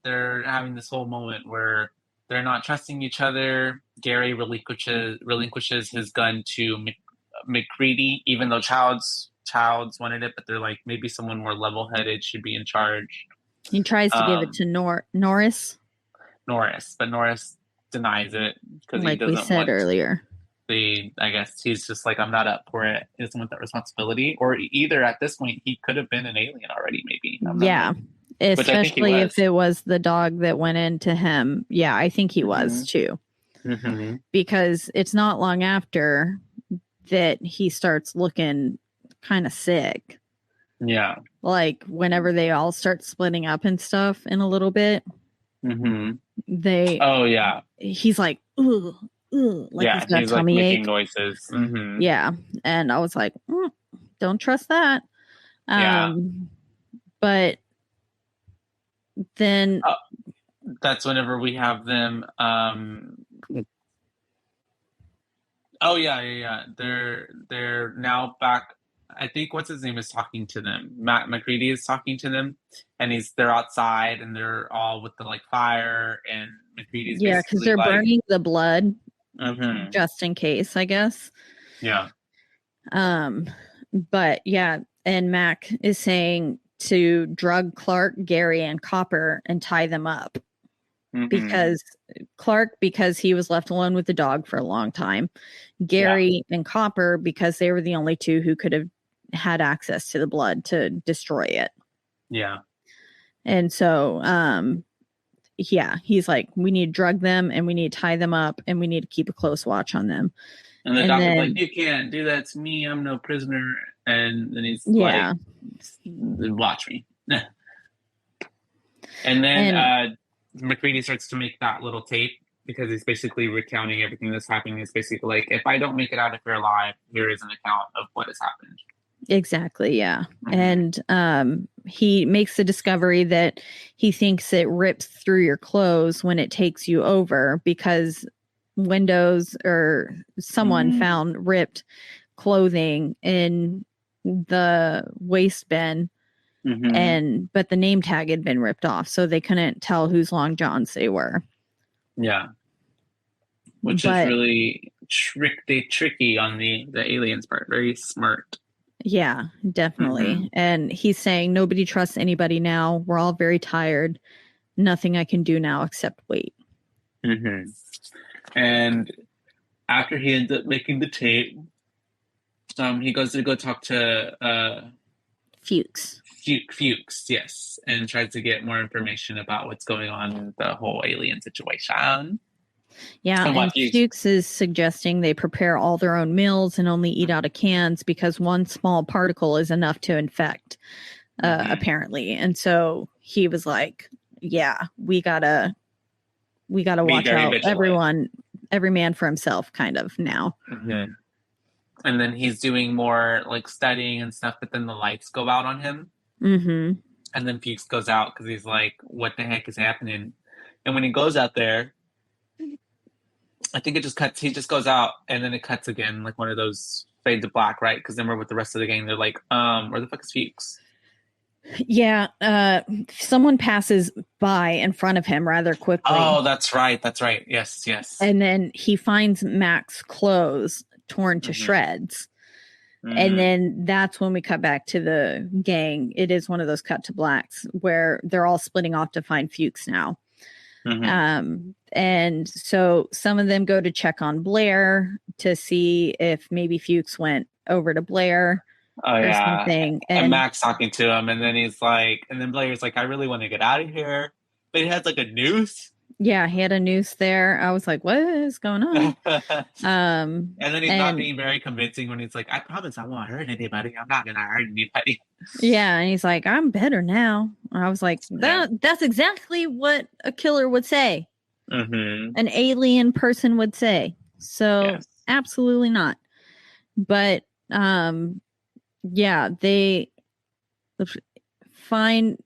they're having this whole moment where they're not trusting each other. Gary relinquishes his gun to McCready, even though Childs wanted it, but they're like, maybe someone more level-headed should be in charge. He tries to give it to Norris, but Norris denies it because like he doesn't we said earlier. I guess he's just like, I'm not up for it. He doesn't want that responsibility. Or either at this point, he could have been an alien already, maybe. Especially if it was the dog that went into him. Yeah, I think he was too. Because it's not long after that he starts looking kind of sick. Yeah. Like whenever they all start splitting up and stuff in a little bit. He's like, ooh, like he's got tummy like ache. Making noises. Yeah, and I was like, don't trust that. But then that's whenever we have them. They're now back. I think what's his name is talking to them. Matt McCready is talking to them, and they're outside and they're all with the like fire, and McCready's because they're burning the blood just in case, I guess. Yeah. But and Mac is saying to drug Clark, Gary, and Copper and tie them up because he was left alone with the dog for a long time. Gary and Copper because they were the only two who could have had access to the blood to destroy it. Yeah. And so, he's like, we need to drug them and we need to tie them up and we need to keep a close watch on them. And the doctor's like, you can't do that to me. I'm no prisoner. And then he's like, watch me. And then McCready starts to make that little tape because he's basically recounting everything that's happening. It's basically like, if I don't make it out if you're alive, here is an account of what has happened. Exactly, yeah. And he makes the discovery that he thinks it rips through your clothes when it takes you over because Windows or someone found ripped clothing in the waste bin but the name tag had been ripped off, so they couldn't tell whose long johns they were. Yeah. Which is really tricky on the aliens part. Very smart. Yeah, definitely. And he's saying nobody trusts anybody now. We're all very tired. Nothing I can do now except wait. And after he ends up making the tape, he goes to go talk to Fuchs. Fuchs, yes, and tries to get more information about what's going on in the whole alien situation. Yeah, and Fuchs is suggesting they prepare all their own meals and only eat out of cans because one small particle is enough to infect, apparently. And so he was like, "Yeah, we gotta watch out, vigilant. Every man for himself, kind of now." And then he's doing more like studying and stuff, but then the lights go out on him. And then Fuchs goes out because he's like, what the heck is happening? And when he goes out there, I think it just cuts. He just goes out and then it cuts again, like one of those fade to black, right? Because then we're with the rest of the gang. They're like, where the fuck is Fuchs? Yeah, someone passes by in front of him rather quickly. Oh, that's right. Yes. And then he finds Mac's clothes torn to shreds. And then that's when we cut back to the gang. It is one of those cut to blacks where they're all splitting off to find Fuchs now. And so some of them go to check on Blair to see if maybe Fuchs went over to Blair or something. And Mac's talking to him, and then he's like, and then Blair's like, I really want to get out of here. But he has like a noose. Yeah, he had a noose there. I was like, what is going on? And then he's not being very convincing when he's like, I promise I won't hurt anybody. I'm not going to hurt anybody. Yeah, and he's like, I'm better now. I was like, that's exactly what a killer would say. An alien person would say. So absolutely not. But they find...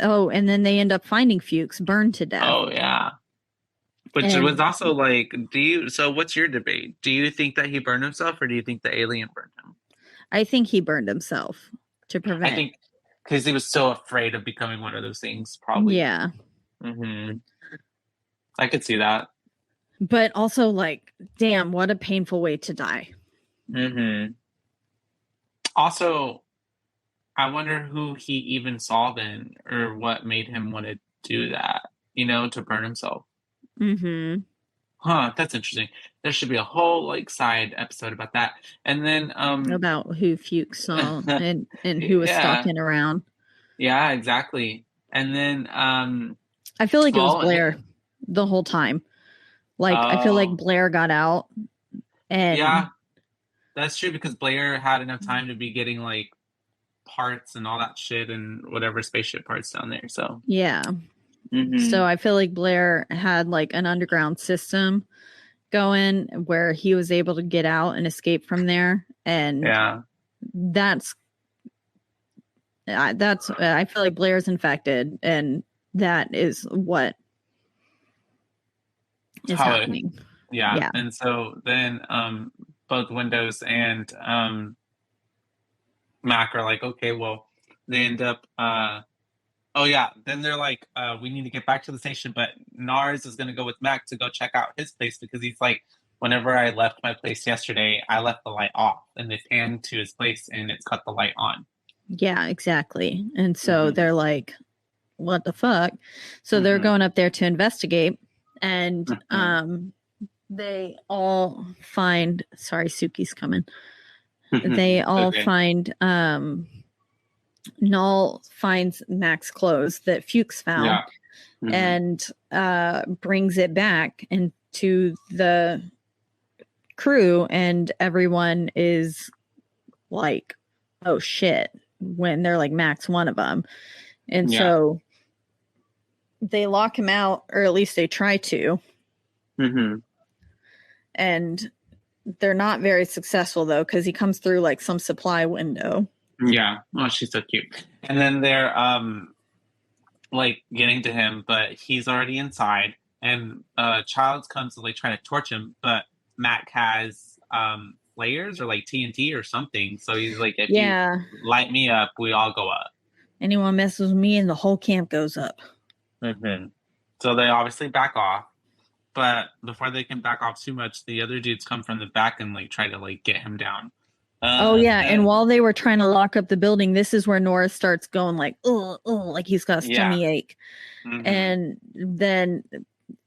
Oh, and then they end up finding Fuchs burned to death. Oh, yeah. Which was also like, so what's your debate? Do you think that he burned himself, or do you think the alien burned him? I think he burned himself to prevent. I think because he was so afraid of becoming one of those things, probably. Yeah. I could see that. But also, like, damn, what a painful way to die. Also, I wonder who he even saw then, or what made him want to do that, to burn himself. That's interesting. There should be a whole side episode about that. And then about who Fuchs saw and who was stalking around. Yeah, exactly. And then I feel like it was Blair the whole time. I feel like Blair got out. And yeah, that's true, because Blair had enough time to be getting parts and all that shit and whatever spaceship parts down there. So yeah. So I feel like Blair had an underground system going where he was able to get out and escape from there. And that's I feel like Blair's infected, and that is what is happening. Yeah. And so then both Windows and Mac are like, okay, well, they end up then they're like, we need to get back to the station, but Nars is going to go with Mac to go check out his place, because he's like, whenever I left my place yesterday, I left the light off, and they pan to his place and it's cut the light on. Yeah, exactly. And so they're like, what the fuck? So they're going up there to investigate, and they all find, sorry, Suki's coming. They all find Null finds Mac's clothes that Fuchs found and brings it back into the crew, and everyone is like, oh shit, when they're like, Mac's one of them. And so they lock him out, or at least they try to. And they're not very successful, though, because he comes through some supply window. Yeah. Oh, she's so cute. And then they're getting to him, but he's already inside. And Childs comes to try to torch him, but Mac has flares or TNT or something. So he's like, if you light me up, we all go up. Anyone messes with me, and the whole camp goes up. So they obviously back off. But before they can back off too much, the other dudes come from the back and try to get him down. And while they were trying to lock up the building, this is where Norris starts going like he's got a tummy ache. And then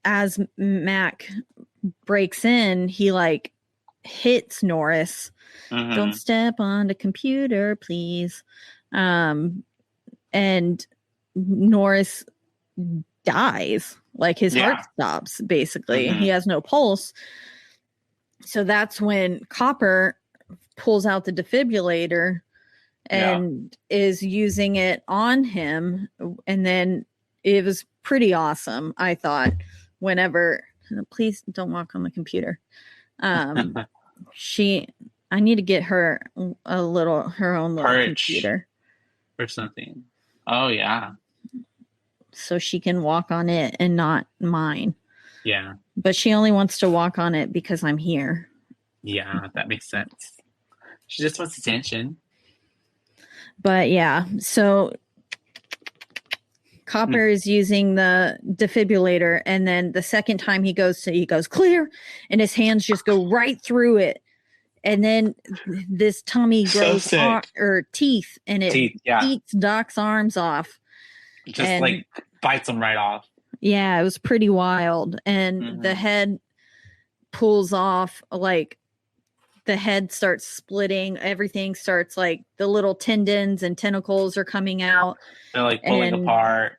as Mac breaks in, he hits Norris. Don't step on the computer, please. And Norris dies. His heart stops, basically. He has no pulse. So that's when Copper pulls out the defibrillator and is using it on him. And then it was pretty awesome, I thought, whenever... Please don't walk on the computer. I need to get her her own little computer. Or something. Oh, yeah. So she can walk on it and not mine. Yeah. But she only wants to walk on it because I'm here. Yeah, that makes sense. She just wants attention. But yeah, so Copper is using the defibrillator, and then the second time he goes clear, and his hands just go right through it. And then this tummy grows teeth, and it eats Doc's arms off. Just like bites them right off. Yeah, it was pretty wild. And the head pulls off, like the head starts splitting. Everything starts, like the little tendons and tentacles are coming out. They're like pulling apart.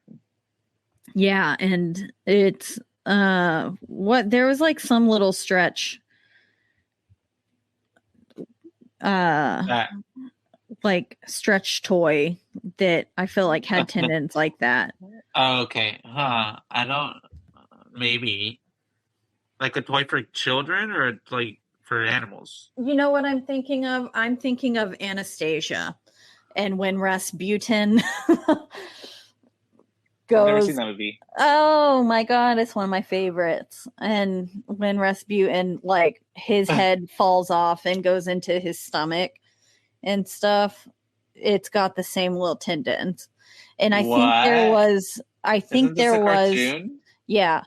Yeah, and it's there was like some little stretch like stretch toy that I feel like had tendons like that. Oh, okay. I don't, maybe like a toy for children or like for animals. You know what I'm thinking of? I'm thinking of Anastasia, and when Rasputin goes. I've never seen that movie. Oh my god, it's one of my favorites. And when Rasputin, like, his head falls off and goes into his stomach and stuff, it's got the same little tendons. And I think there was cartoon? Yeah.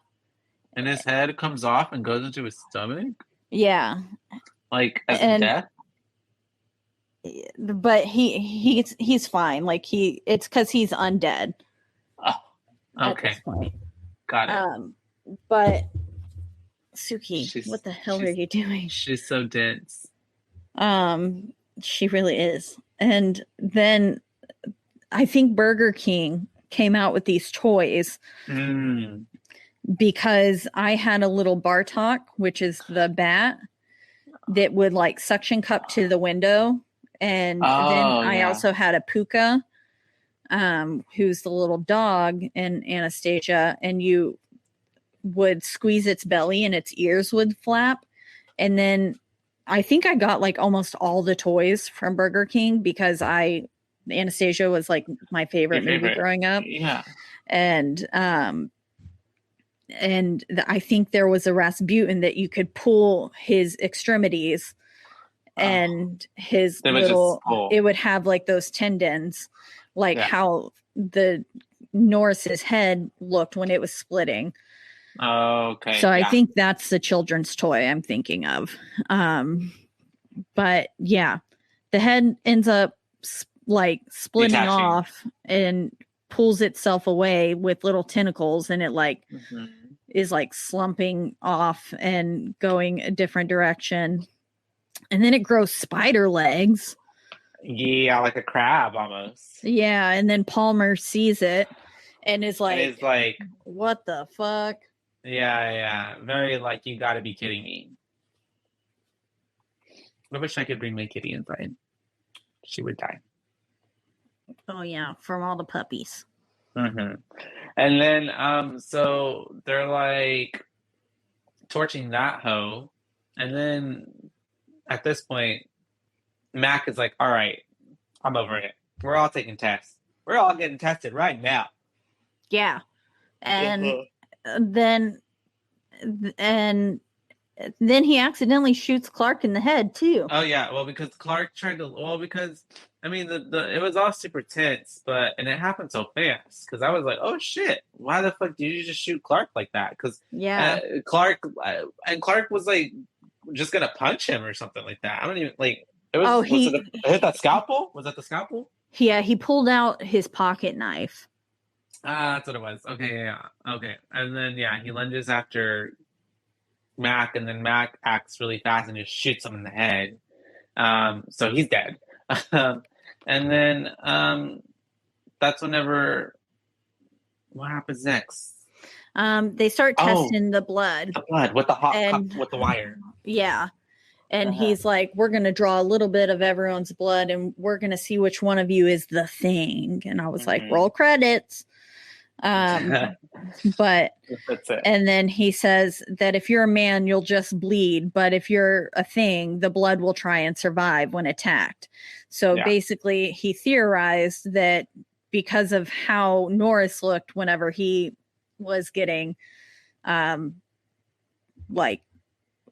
And his head comes off and goes into his stomach? Yeah. Like as in death? But he's fine. Like it's because he's undead. Oh. Okay. Got it. But Suki, what the hell are you doing? She's so dense. She really is. And then I think Burger King came out with these toys because I had a little Bartok, which is the bat that would like suction cup to the window. And then I also had a Puka, who's the little dog in Anastasia, and you would squeeze its belly and its ears would flap. And then I think I got like almost all the toys from Burger King because Anastasia was like my favorite movie growing up. Yeah. And I think there was a Rasputin that you could pull his extremities and his it would have like those tendons, like how the Norris's head looked when it was splitting. Okay. So I think that's the children's toy I'm thinking of. But yeah, the head ends up like splitting off and pulls itself away with little tentacles, and it like is like slumping off and going a different direction. And then it grows spider legs. Yeah, like a crab almost. Yeah, and then Palmer sees it and is like, what the fuck? Yeah. Very like, you gotta be kidding me. I wish I could bring my kitty inside. She would die. Oh yeah, from all the puppies. And then so they're like torching that hoe, and then at this point Mac is like, all right, I'm over it. We're all taking tests. We're all getting tested right now. Yeah. And then he accidentally shoots Clark in the head too. Oh yeah, well, because Clark tried to. Well, because I mean, it was all super tense, and it happened so fast. Because I was like, oh shit, why the fuck did you just shoot Clark like that? Because Clark was like just gonna punch him or something like that. I don't even like. It was. Hit that scalpel? Was that the scalpel? Yeah, he pulled out his pocket knife. That's what it was. Okay, yeah, okay, and then he lunges after Mac, and then Mac acts really fast and just shoots him in the head. So he's dead. And then that's whenever. What happens next? They start testing the blood. The blood with with the wire. Yeah. And he's like, we're going to draw a little bit of everyone's blood and we're going to see which one of you is the thing. And I was like, roll credits. But that's it. And then he says that if you're a man, you'll just bleed. But if you're a thing, the blood will try and survive when attacked. So basically he theorized that because of how Norris looked whenever he was getting like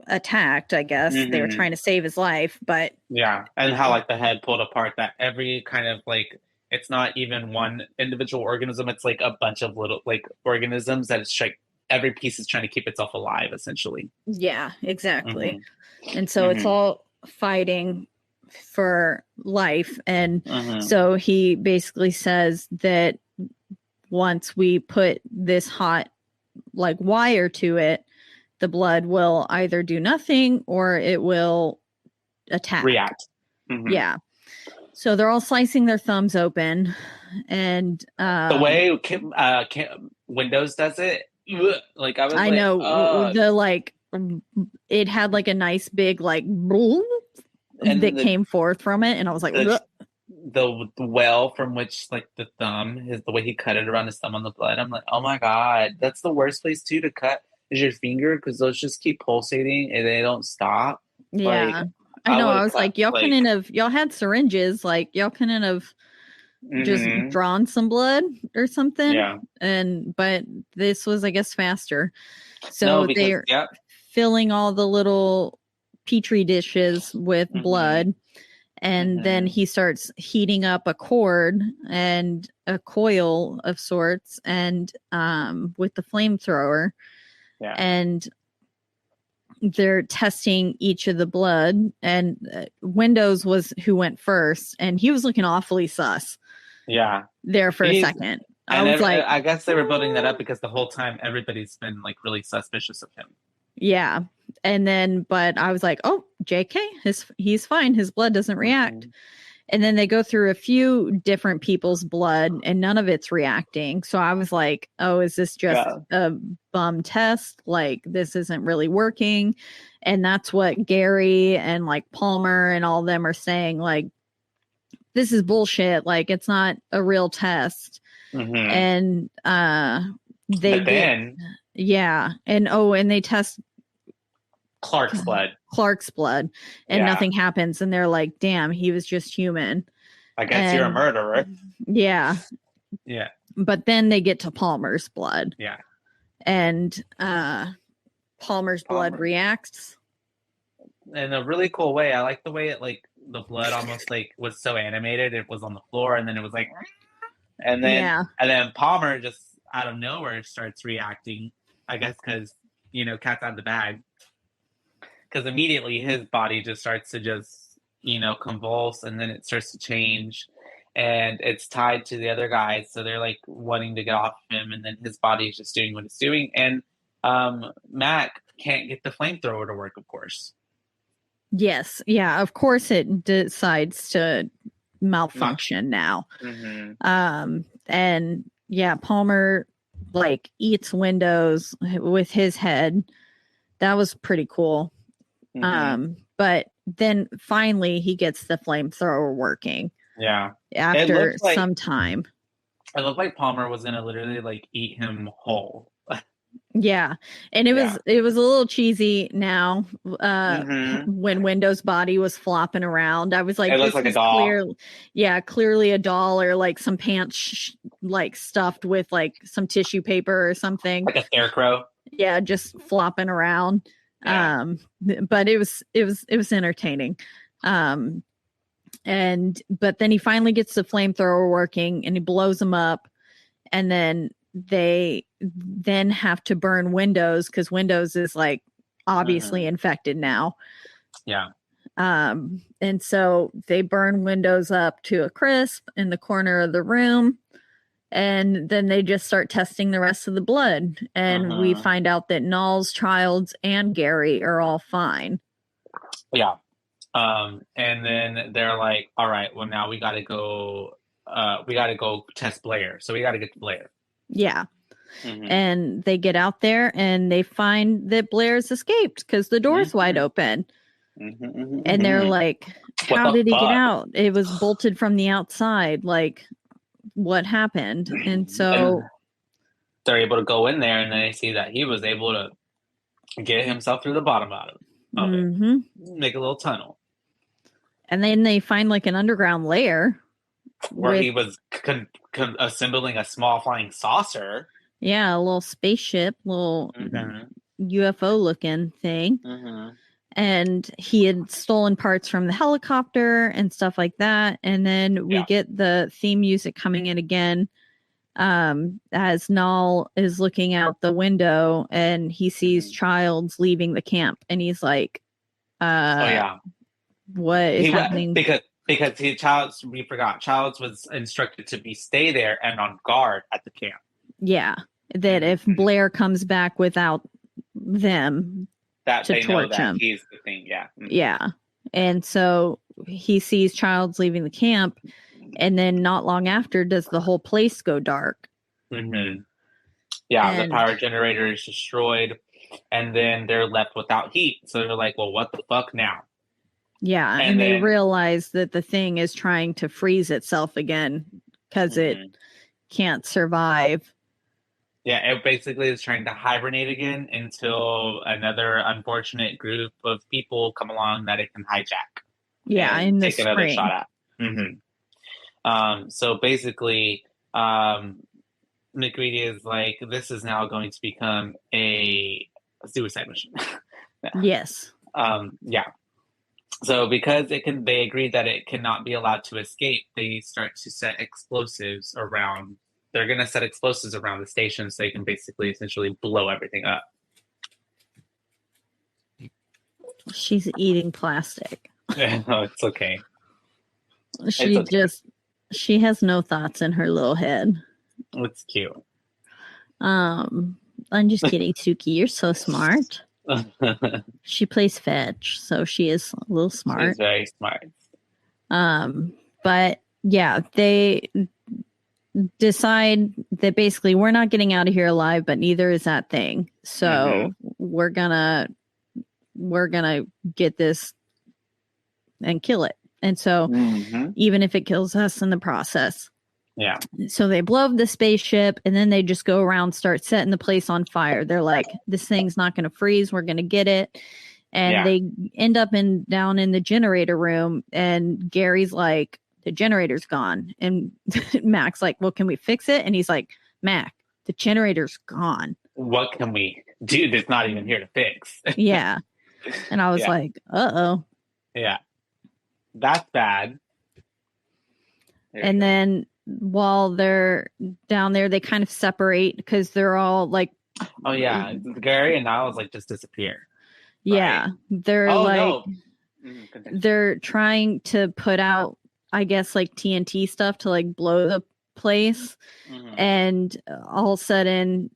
attacked, I guess they were trying to save his life, but and how like the head pulled apart, that every kind of like, it's not even one individual organism, it's like a bunch of little like organisms that it's like every piece is trying to keep itself alive essentially. Yeah, exactly. And so it's all fighting for life. And so he basically says that once we put this hot like wire to it, the blood will either do nothing or it will attack. React. Yeah. So they're all slicing their thumbs open, and the way Windows does it, like I know the like it had like a nice big like boom that came forth from it, and I was like, the well from which like the thumb is the way he cut it around his thumb on the blood. I'm like, oh my god, that's the worst place too to cut is your finger because those just keep pulsating and they don't stop. Yeah. Like, I know. I was like, y'all couldn't have. Y'all had syringes. Like, y'all couldn't have just drawn some blood or something. Yeah. But this was, I guess, faster. So they're filling all the little petri dishes with blood, and then he starts heating up a cord and a coil of sorts, and with the flamethrower, and they're testing each of the blood, and Windows was who went first, and he was looking awfully sus. Yeah. There for a second. I was like, I guess they were building that up because the whole time everybody's been like really suspicious of him. Yeah. And then, but I was like, oh, JK, he's fine. His blood doesn't react. And then they go through a few different people's blood and none of it's reacting. So I was like, oh, is this just a bum test? Like, this isn't really working. And that's what Gary and like Palmer and all of them are saying. Like, this is bullshit. Like, it's not a real test. And they and they test Clark's blood and nothing happens, and they're like, damn, he was just human. I guess you're a murderer. Yeah But then they get to Palmer's blood, and Palmer's blood reacts in a really cool way. I like the way it like the blood almost like was so animated. It was on the floor and then it was like, and then Palmer just out of nowhere starts reacting, I guess because cat's out of the bag. Because immediately his body just starts to just, convulse, and then it starts to change, and it's tied to the other guys. So they're like wanting to get off him, and then his body is just doing what it's doing. And Mac can't get the flamethrower to work, of course. Yes. Yeah. Of course it decides to malfunction now. And Palmer like eats Windows with his head. That was pretty cool. But then finally he gets the flamethrower working. Yeah. After some time. It looked like Palmer was gonna literally like eat him whole. Yeah. And it was a little cheesy now when Windows' body was flopping around. I was like, it looks like a doll. Clearly a doll, or like some pants like stuffed with like some tissue paper or something. Like a scarecrow. Yeah, just flopping around. But it was entertaining. But then he finally gets the flamethrower working and he blows them up, and then they then have to burn Windows because Windows is like obviously infected now. And so they burn Windows up to a crisp in the corner of the room. And then they just start testing the rest of the blood. And we find out that Knowles, Childs, and Gary are all fine. Yeah. And then they're like, all right, well, now we got to go test Blair. So we got to get to Blair. Yeah. And they get out there and they find that Blair's escaped because the door's wide open. And they're like, how did he get out? It was bolted from the outside. Like, what happened? And so they're able to go in there and they see that he was able to get himself through the bottom of it. Make a little tunnel. And then they find like an underground lair where he was assembling a small flying saucer. Yeah, a little spaceship, little UFO looking thing. And he had stolen parts from the helicopter and stuff like that. And then we get the theme music coming in again as Null is looking out the window and he sees Childs leaving the camp. And he's like, what is happening? Because Childs was instructed to stay there and on guard at the camp. Yeah, that if Blair comes back without them, that to they torch know that him. He's the thing, yeah. Yeah. And so he sees Childs leaving the camp, and then not long after does the whole place go dark. Mm-hmm. Yeah, the power generator is destroyed, and then they're left without heat. So they're like, well, what the fuck now? Yeah, and they realize that the thing is trying to freeze itself again because it can't survive. Yeah, it basically is trying to hibernate again until another unfortunate group of people come along that it can hijack. Yeah, in the spring. Another shot at. Mm-hmm. So basically, McReady is like, this is now going to become a suicide mission. Yes. Yeah. So because they agreed that it cannot be allowed to escape, they start to set explosives around. They're going to set explosives around the station so they can basically essentially blow everything up. She's eating plastic. No, it's okay. She has no thoughts in her little head. It's cute. I'm just kidding, Suki. You're so smart. She plays fetch, so she is a little smart. She's very smart. But yeah, they decide that basically we're not getting out of here alive, but neither is that thing. So we're gonna get this and kill it. And so even if it kills us in the process. Yeah. So they blow up the spaceship, and then they just go around, start setting the place on fire. They're like, this thing's not going to freeze. We're going to get it. And they end up down in the generator room, and Gary's like, the generator's gone. And Mac's like, well, can we fix it? And he's like, Mac, the generator's gone. What can we do that's not even here to fix? Yeah. And I was like, uh-oh. Yeah. That's bad. And then while they're down there, they kind of separate because they're all like, oh yeah, Gary and Niles like just disappear. Yeah, right? They're they're trying to put out, I guess, like TNT stuff to like blow the place, and all of a sudden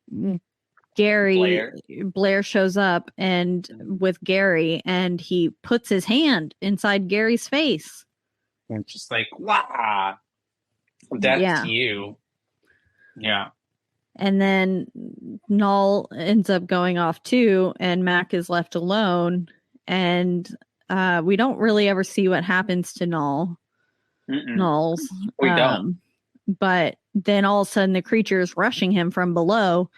Blair shows up and with Gary, and he puts his hand inside Gary's face. And just like, wow. Death to you. Yeah. And then Null ends up going off too, and Mac is left alone. And we don't really ever see what happens to Nulls. We don't. But then all of a sudden the creature is rushing him from below,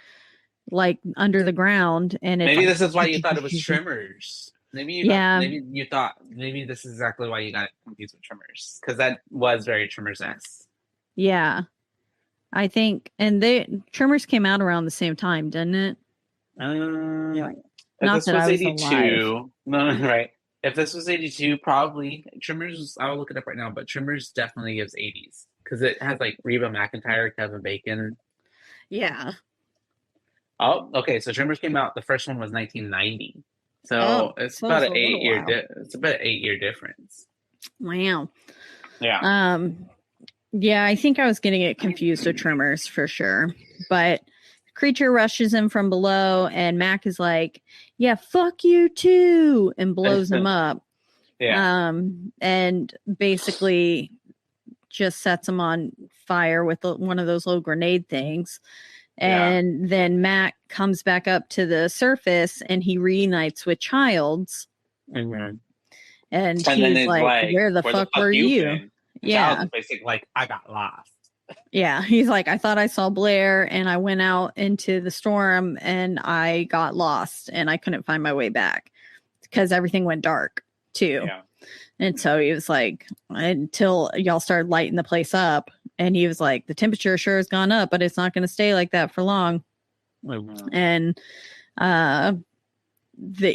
like under the ground. And it's maybe like, this is why you thought it was Tremors. Maybe you thought this is exactly why you got confused with Tremors, because that was very Tremors-esque. Yeah, I think, and Tremors came out around the same time, didn't it? Not that I was 82. Alive. No, right. If this was 82, probably Tremors. I'll look it up right now, but Tremors definitely gives 80s because it has like Reba McEntire, Kevin Bacon. Yeah. Oh, okay. So Tremors came out. The first one was 1990. So it's about an 8 year. It's about an 8 year difference. Wow. Yeah. Yeah, I think I was getting it confused with Tremors for sure. But creature rushes him from below, and Mac is like, yeah, fuck you too, and blows him up. Yeah. And basically just sets him on fire with one of those little grenade things. And then Mac comes back up to the surface, and he reunites with Childs. Mm-hmm. And he's like, where the fuck were you? Yeah, Childs basically like, I got lost. Yeah, he's like, I thought I saw Blair, and I went out into the storm, and I got lost, and I couldn't find my way back because everything went dark too. Yeah. And so he was like, until y'all started lighting the place up, and he was like, the temperature sure has gone up, but it's not going to stay like that for long. Mm-hmm. And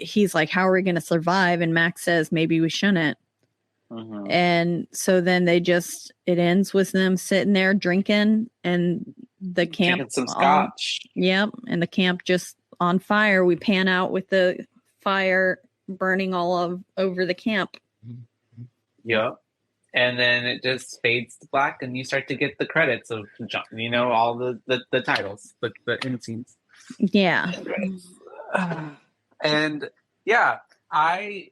he's like, how are we going to survive? And Max says, maybe we shouldn't. Mm-hmm. And so then it ends with them sitting there drinking, and the camp drinking some scotch. Yep. And the camp just on fire. We pan out with the fire burning all over the camp. Yep. And then it just fades to black, and you start to get the credits of, all the titles, the end scenes. Yeah. And yeah, I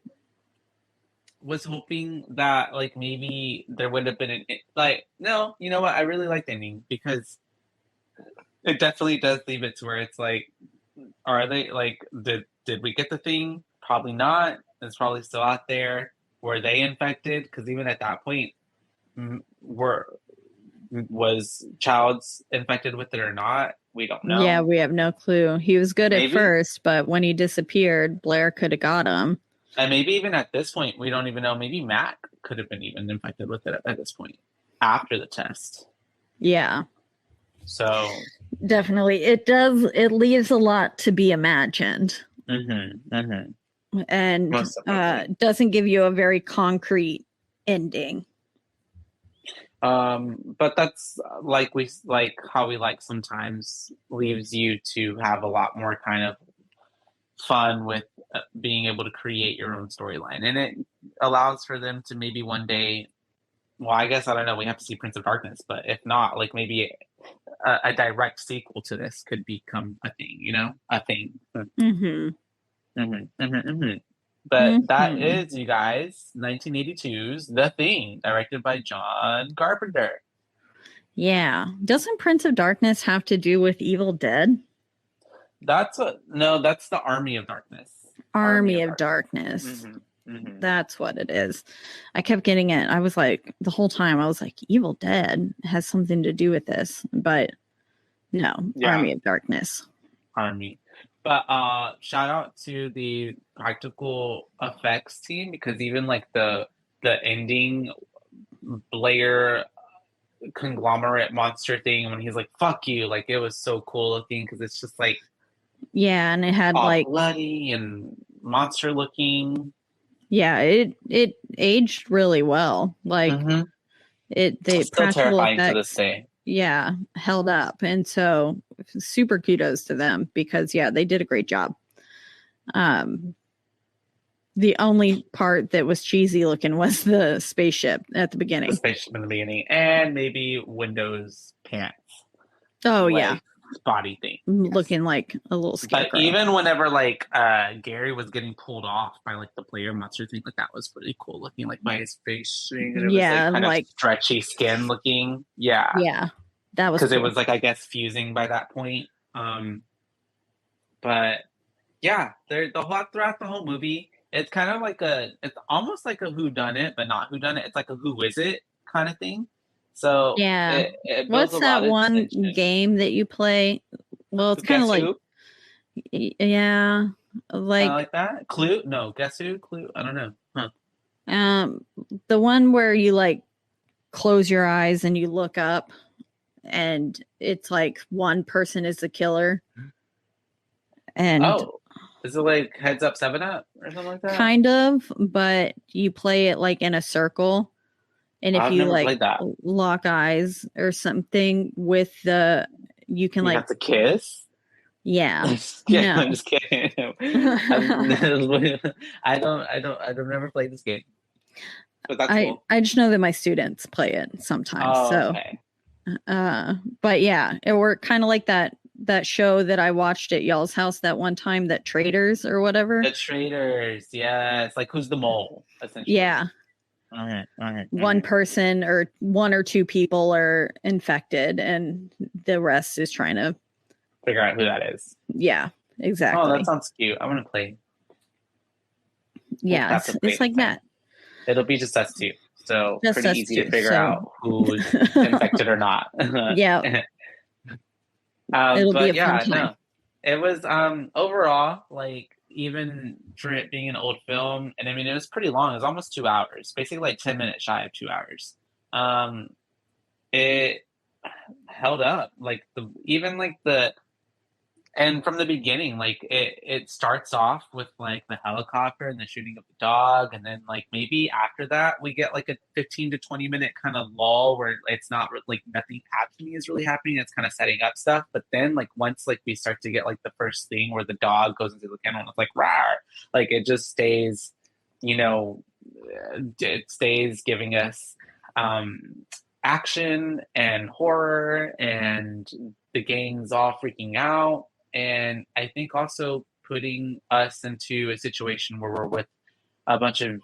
was hoping that like maybe there would have been no, you know what? I really like the ending because it definitely does leave it to where it's like, are they like, did we get the thing? Probably not. It's probably still out there. Were they infected? Because even at that point, was Childs infected with it or not? We don't know. Yeah, we have no clue. He was good at first, but when he disappeared, Blair could have got him. And maybe even at this point, we don't even know. Maybe Matt could have been even infected with it at this point after the test. Yeah. So definitely, it leaves a lot to be imagined. And doesn't give you a very concrete ending. But that's how we sometimes leaves you to have a lot more kind of fun with being able to create your own storyline, and it allows for them to maybe one day, well, I guess, I don't know, we have to see Prince of Darkness, but if not, like maybe a direct sequel to this could become a thing, But that is, you guys, 1982's The Thing, directed by John Carpenter. Yeah. Doesn't Prince of Darkness have to do with Evil Dead? That's the Army of Darkness. Army of Darkness. That's what it is. I kept getting it. I was like, the whole time, I was like, Evil Dead has something to do with this. But no, Army of Darkness. Army. But shout out to the practical effects team, because even like the ending Blair conglomerate monster thing, when he's like, fuck you, like it was so cool looking, because it's just like, yeah, and it had all like bloody and monster looking. Yeah, it aged really well. Like the still terrifying effects, to this day. Yeah, held up. And so super kudos to them, because they did a great job. The only part that was cheesy looking was the spaceship at the beginning. The spaceship in the beginning, and maybe Windows pants. Oh, yeah. Body thing. Looking like a little scarecrow. But even whenever Gary was getting pulled off by the player monster thing, that was pretty cool looking, by his face. And it was kind of stretchy skin looking. Yeah. Yeah. That was because cool. It was I guess fusing by that point. But yeah, throughout the whole movie, it's kind of it's almost like a whodunit, but not whodunit. It's like a who is it kind of thing. So yeah, what's that one game that you play? Well, it's kind of like, like that. Clue? No, guess who? Clue? I don't know. The one where you close your eyes and you look up, and it's one person is the killer. And is it Heads Up 7-Up or something like that? Kind of, but you play it in a circle. And if you lock eyes or something with you can have to kiss. Yeah. I'm just kidding. I don't never play this game. But that's cool. I just know that my students play it sometimes. Okay. But yeah, it worked kind of like that show that I watched at y'all's house that one time, that Traders or whatever. The Traders, yes. Who's the mole, essentially. Yeah. One person or one or two people are infected, and the rest is trying to figure out who that is. Yeah, exactly. Oh, that sounds cute. I want to play. Yeah, it's like that. It'll be just us two, so just pretty easy to figure out who's infected or not. Yeah. It'll be a fun time. No, it was overall even for it being an old film, and I mean, it was pretty long. It was almost 2 hours, basically 10 minutes shy of 2 hours. It held up, and from the beginning, it starts off with the helicopter and the shooting of the dog, and then maybe after that we get a 15 to 20 minute kind of lull where it's not nothing actiony is really happening. It's kind of setting up stuff, but then once we start to get the first thing where the dog goes into the kennel and it's rawr, it just stays it stays giving us action and horror, and the gang's all freaking out. And I think also putting us into a situation where we're with a bunch of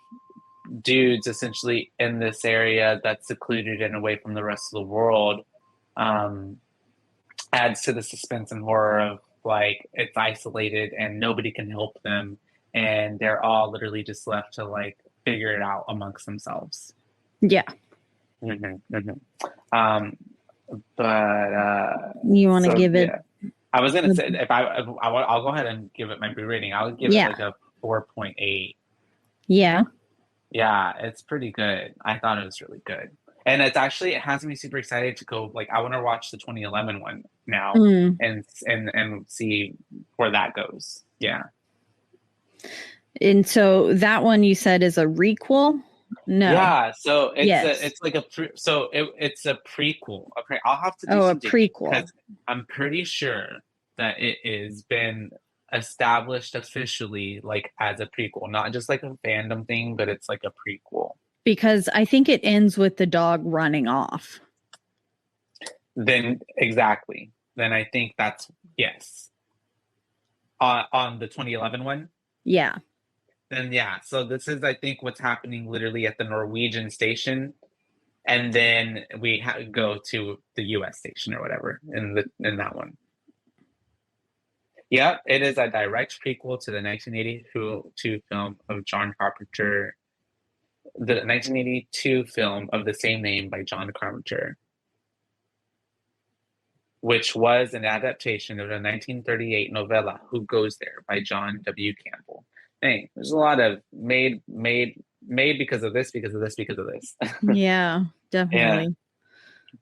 dudes essentially in this area that's secluded and away from the rest of the world adds to the suspense and horror of like it's isolated and nobody can help them, and they're all literally just left to like figure it out amongst themselves. Yeah. But you want to give it? I was gonna say I'll go ahead and give it my B rating. I would give it like a 4.8. Yeah. Yeah, it's pretty good. I thought it was really good. And it has me super excited to go. Like, I want to watch the 2011 one now and see where that goes. Yeah. And so that one you said is a requel? No. Yeah. So it's like it's a prequel. I'll have to do a prequel because I'm pretty sure that it has been established officially like as a prequel, not just like a fandom thing, but it's like a prequel. Because I think it ends with the dog running off. Then exactly. Then I think that's yes. On the 2011 one? Yeah. Then yeah. So this is, I think, what's happening literally at the Norwegian station, and then we go to the U.S. station or whatever in that one. Yeah, it is a direct prequel to the 1982 film of John Carpenter. The 1982 film of the same name by John Carpenter, which was an adaptation of the 1938 novella Who Goes There by John W. Campbell. Hey, there's a lot of made because of this. Yeah, definitely. Yeah.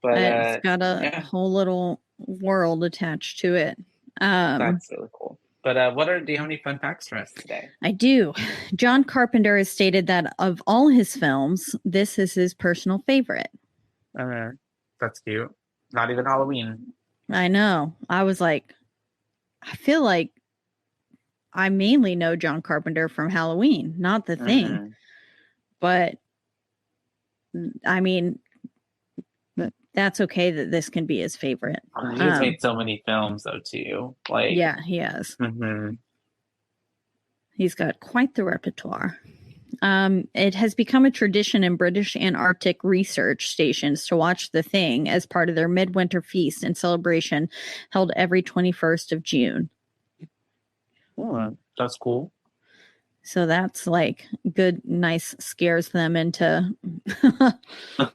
But it's got a whole little world attached to it. That's really cool. But do you have any fun facts for us today? I do. John Carpenter has stated that of all his films, this is his personal favorite. That's cute. Not even Halloween. I know. I was like, I feel like I mainly know John Carpenter from Halloween, not The Thing. But, I mean, that's okay that this can be his favorite. He's made so many films, though, too. Like, yeah, he has. Mm-hmm. He's got quite the repertoire. It has become a tradition in British Antarctic research stations to watch The Thing as part of their midwinter feast and celebration held every 21st of June. Oh, that's cool. So that's like good, nice scares them into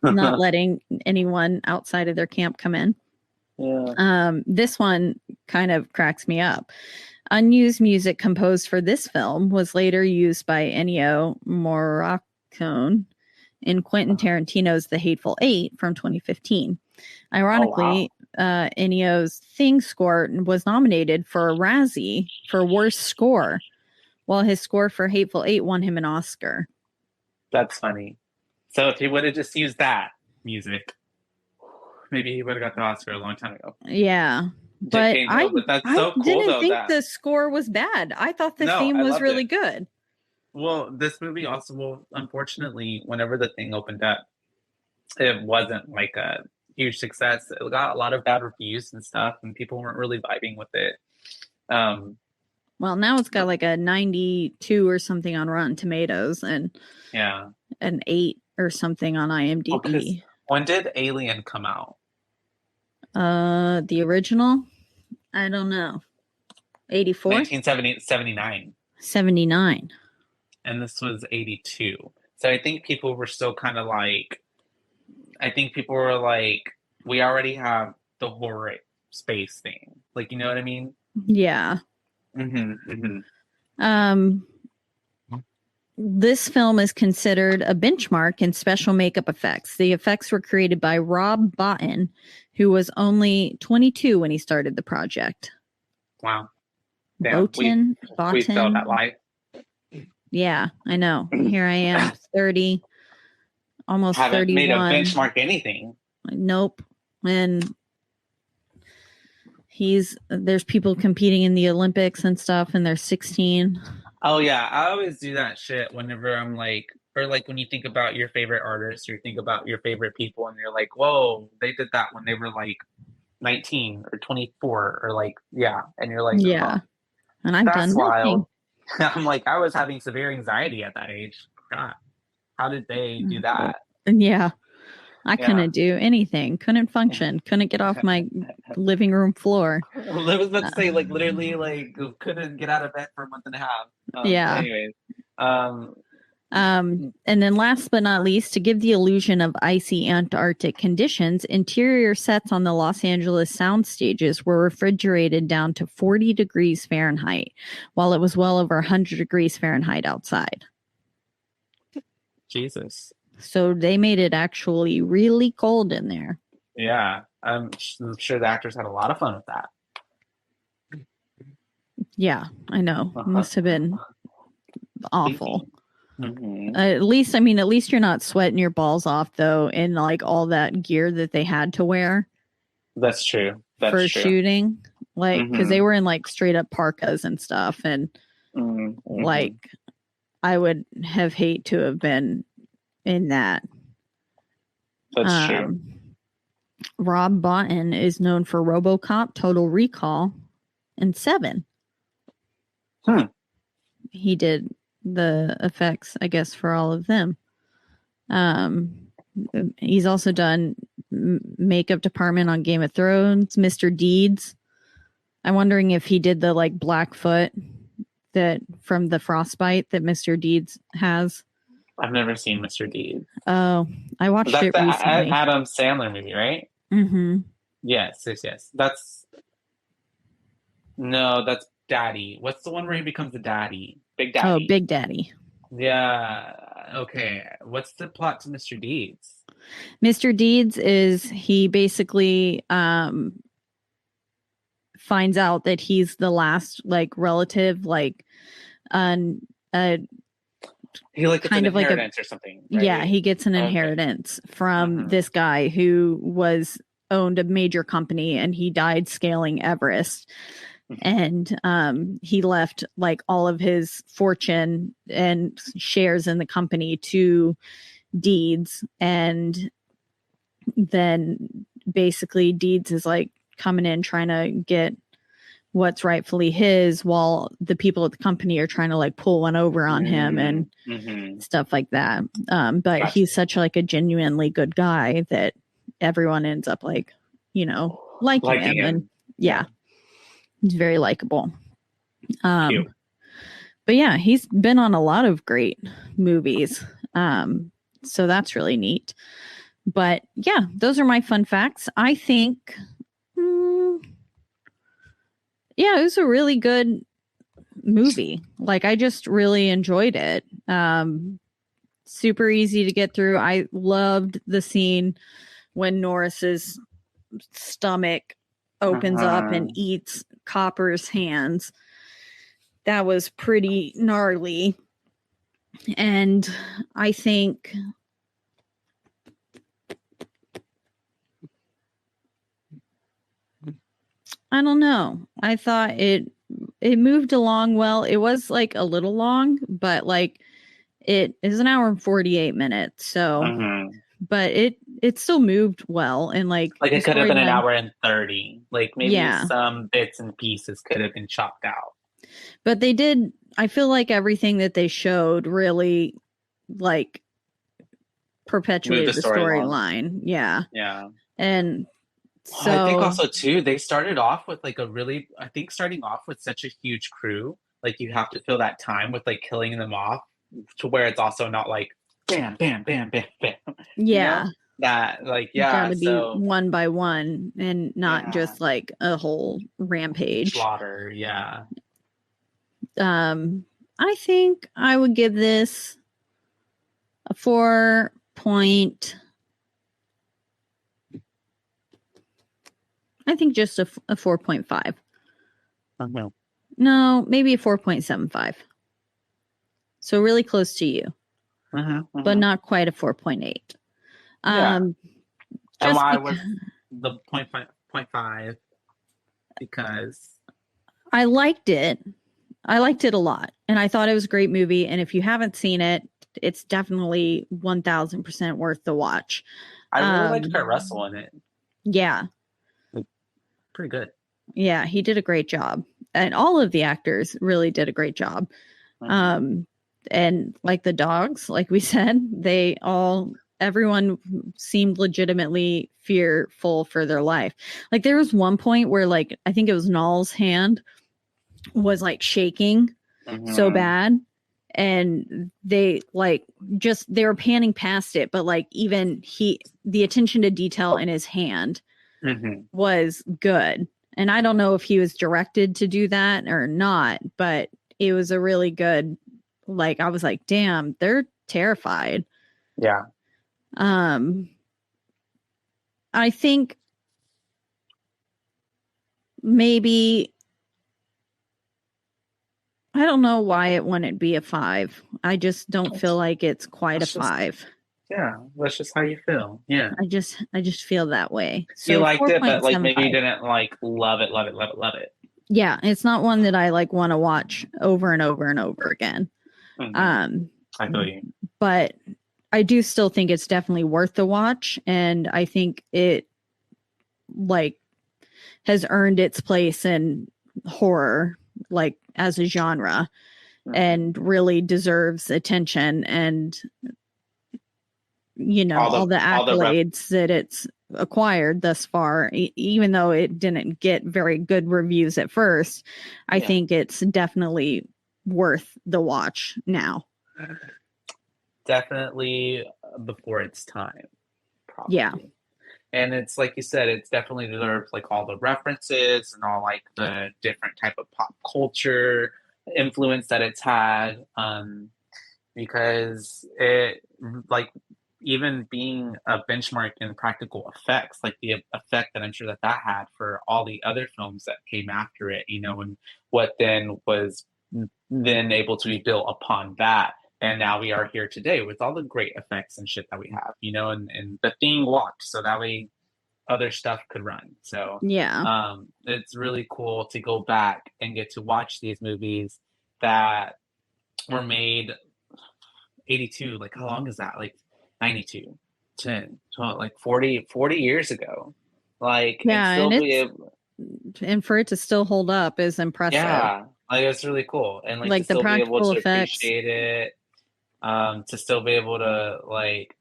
not letting anyone outside of their camp come in. Yeah. This one kind of cracks me up. Unused music composed for this film was later used by Ennio Morricone in Quentin Tarantino's The Hateful Eight from 2015. Ironically, Ennio's Thing score was nominated for a Razzie for Worst Score, while his score for Hateful Eight won him an Oscar. That's funny. So if he would have just used that music, maybe he would have got the Oscar a long time ago. Yeah. But I didn't think the score was bad. I thought the theme was really good. Well, this movie also, unfortunately, whenever The Thing opened up, it wasn't like a huge success. It got a lot of bad reviews and stuff, and people weren't really vibing with it. Well, now it's got like a 92 or something on Rotten Tomatoes and an 8 or something on IMDb. When did Alien come out? The original? I don't know. 84? 1979. 79. And this was 82. So I think people were still kind of like, we already have the horror space thing. Like, you know what I mean? Yeah. Mm-hmm, mm-hmm. This film is considered a benchmark in special makeup effects. The effects were created by Rob Bottin, who was only 22 when he started the project. Wow. Bottin. We felt that life. Yeah, I know. Here I am, 30, almost 31. Haven't made a benchmark anything. Nope. And there's people competing in the Olympics and stuff, and they're 16. Oh yeah, I always do that shit whenever I'm like or like when you think about your favorite artists, or you think about your favorite people, and you're like, whoa, they did that when they were like 19 or 24, or like, yeah, and you're like, yeah, and I've that's done wild. nothing. I'm like, I was having severe anxiety at that age. God, how did they do that? Yeah. I Yeah. couldn't do anything, couldn't function, couldn't get off my living room floor. I was about to say, like, literally, like, couldn't get out of bed for a month and a half. Yeah. Anyways, and then last but not least, to give the illusion of icy Antarctic conditions, interior sets on the Los Angeles sound stages were refrigerated down to 40 degrees Fahrenheit, while it was well over 100 degrees Fahrenheit outside. Jesus. So they made it actually really cold in there. Yeah, I'm sure the actors had a lot of fun with that. Yeah, I know. Must have been awful. Mm-hmm. At least you're not sweating your balls off though, in like all that gear that they had to wear. That's true. For shooting, like, because they were in like straight up parkas and stuff, and like, I would have hate to have been in that. That's true. Rob Bottin is known for RoboCop, Total Recall, and Seven. He did the effects, I guess, for all of them. He's also done makeup department on Game of Thrones, Mr. Deeds. I'm wondering if he did the like Blackfoot that from the Frostbite that Mr. Deeds has. I've never seen Mr. Deeds. Oh, I watched it recently. Adam Sandler movie, right? Mm-hmm. Yes. That's Daddy. What's the one where he becomes a daddy? Big Daddy. Oh, Big Daddy. Yeah. Okay. What's the plot to Mr. Deeds? Mr. Deeds is he basically finds out that he's the last like relative, like he like gets kind an inheritance or something. Right? Yeah, he gets an inheritance from this guy who owned a major company, and he died scaling Everest. And he left like all of his fortune and shares in the company to Deeds, and then basically Deeds is like coming in trying to get what's rightfully his, while the people at the company are trying to like pull one over on him and stuff like that. But he's such like a genuinely good guy that everyone ends up like, liking him. And yeah, he's very likable. But yeah, he's been on a lot of great movies. So that's really neat. But yeah, those are my fun facts. I think, yeah, it was a really good movie. Like, I just really enjoyed it. Super easy to get through. I loved the scene when Norris's stomach opens up and eats Copper's hands. That was pretty gnarly. And I think I don't know. I thought it moved along well. It was like a little long, but like it is an hour and 48 minutes. So, but it still moved well, and like it could have been an hour and 30. Like maybe some bits and pieces could have been chopped out. But they did. I feel like everything that they showed really like perpetuated the storyline. Yeah. Yeah. And so I think also too, they starting off with such a huge crew, like you have to fill that time with like killing them off to where it's also not like bam, bam, bam, bam, bam. Yeah. That like, yeah. Gotta be one by one and not just like a whole rampage. Slaughter, yeah. I think I would give this a 4 point. I think just a 4.5. Well, no, maybe a 4.75. So really close to you, but not quite a 4.8. And why was the 0.5? Because I liked it. I liked it a lot, and I thought it was a great movie. And if you haven't seen it, it's definitely 1000% worth the watch. I really liked Kurt Russell in it. Yeah. Pretty good. Yeah, he did a great job. And all of the actors really did a great job. And like the dogs, like we said, everyone seemed legitimately fearful for their life. Like there was one point where like, I think it was Null's hand was like shaking so bad. And they they were panning past it, but like even the attention to detail in his hand was good. And I don't know if he was directed to do that or not, but it was a really good, like, I was like, damn, they're terrified. Yeah. I think maybe, I don't know why it wouldn't be a 5. I just don't feel like it's quite a 5. Yeah, that's just how you feel. Yeah. I just feel that way. So you liked it, but like maybe you didn't like love it. Yeah, it's not one that I like want to watch over and over and over again. I feel you. But I do still think it's definitely worth the watch, and I think it like has earned its place in horror, like as a genre, and really deserves attention and all the accolades that it's acquired thus far, even though it didn't get very good reviews at first. I think it's definitely worth the watch now. Definitely before its time. Probably. Yeah. And it's like you said, it's definitely deserves like all the references and all like the different type of pop culture influence that it's had. Because it like even being a benchmark in practical effects, like the effect that I'm sure that had for all the other films that came after it, and what then was then able to be built upon that. And now we are here today with all the great effects and shit that we have, and the thing walked so that way other stuff could run. So yeah, it's really cool to go back and get to watch these movies that were made 82. Like how long is that? Like 92, 10, 12, like 40 years ago. Like, yeah, and for it to still hold up is impressive. Yeah, like it's really cool, and like to the still be able to effects. appreciate it, to still be able to like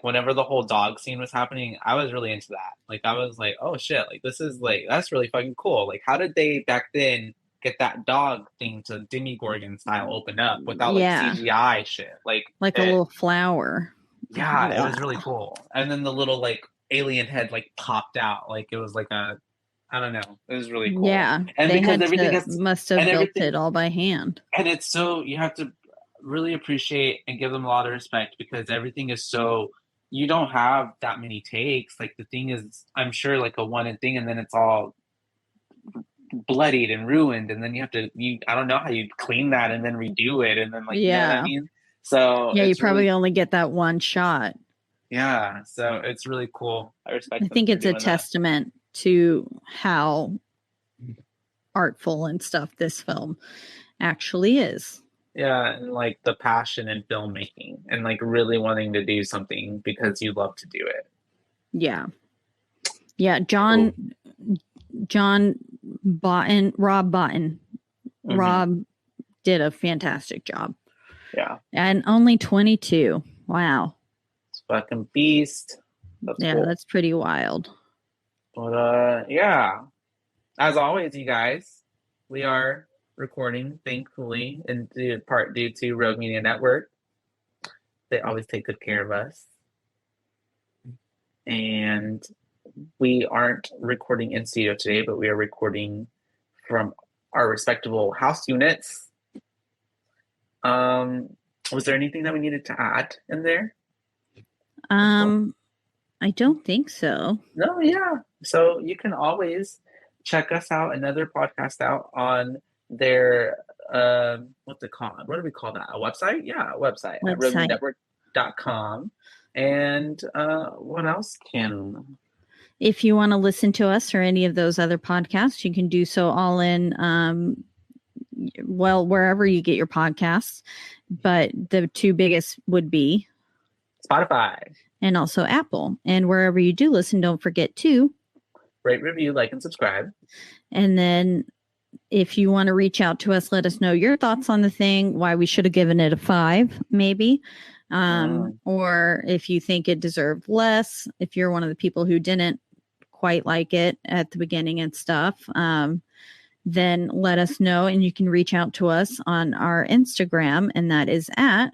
whenever the whole dog scene was happening, I was really into that. Like I was like, oh shit, like this is like that's really fucking cool. Like how did they back then get that dog thing to Demogorgon style open up without like CGI shit? Like a little flower. Yeah, it was really cool. And then the little like alien head like popped out, like it was like a, I don't know, it was really cool. Yeah, and because everything must have built it all by hand. And it's so you have to really appreciate and give them a lot of respect because everything is so, you don't have that many takes. Like the thing is, I'm sure like a one thing, and then it's all bloodied and ruined, and then you have to I don't know how you clean that and then redo it, and then like you know what I mean. So yeah, you probably only get that one shot. Yeah, so it's really cool. I think it's a testament to how artful and stuff this film actually is. Yeah, and like the passion in filmmaking and like really wanting to do something because you love to do it. Yeah. Yeah, Rob Bottin. Rob did a fantastic job. Yeah. And only 22. Wow. It's fucking beast. That's cool. That's pretty wild. But yeah. As always, you guys, we are recording, thankfully, in part due to Rogue Media Network. They always take good care of us. And we aren't recording in studio today, but we are recording from our respectable house units. Was there anything that we needed to add in there? I don't think so. No, yeah. So you can always check us out, another podcast out on their what's it called? What do we call that? A website? Yeah, a website. At roguenetwork.com. And what else can? If you want to listen to us or any of those other podcasts, you can do so all in well, wherever you get your podcasts, but the two biggest would be Spotify and also Apple. And wherever you do listen, don't forget to rate, review, like, and subscribe. And then if you want to reach out to us, let us know your thoughts on the thing, why we should have given it a 5, maybe. Or if you think it deserved less, if you're one of the people who didn't quite like it at the beginning and stuff, then let us know, and you can reach out to us on our Instagram, and that is at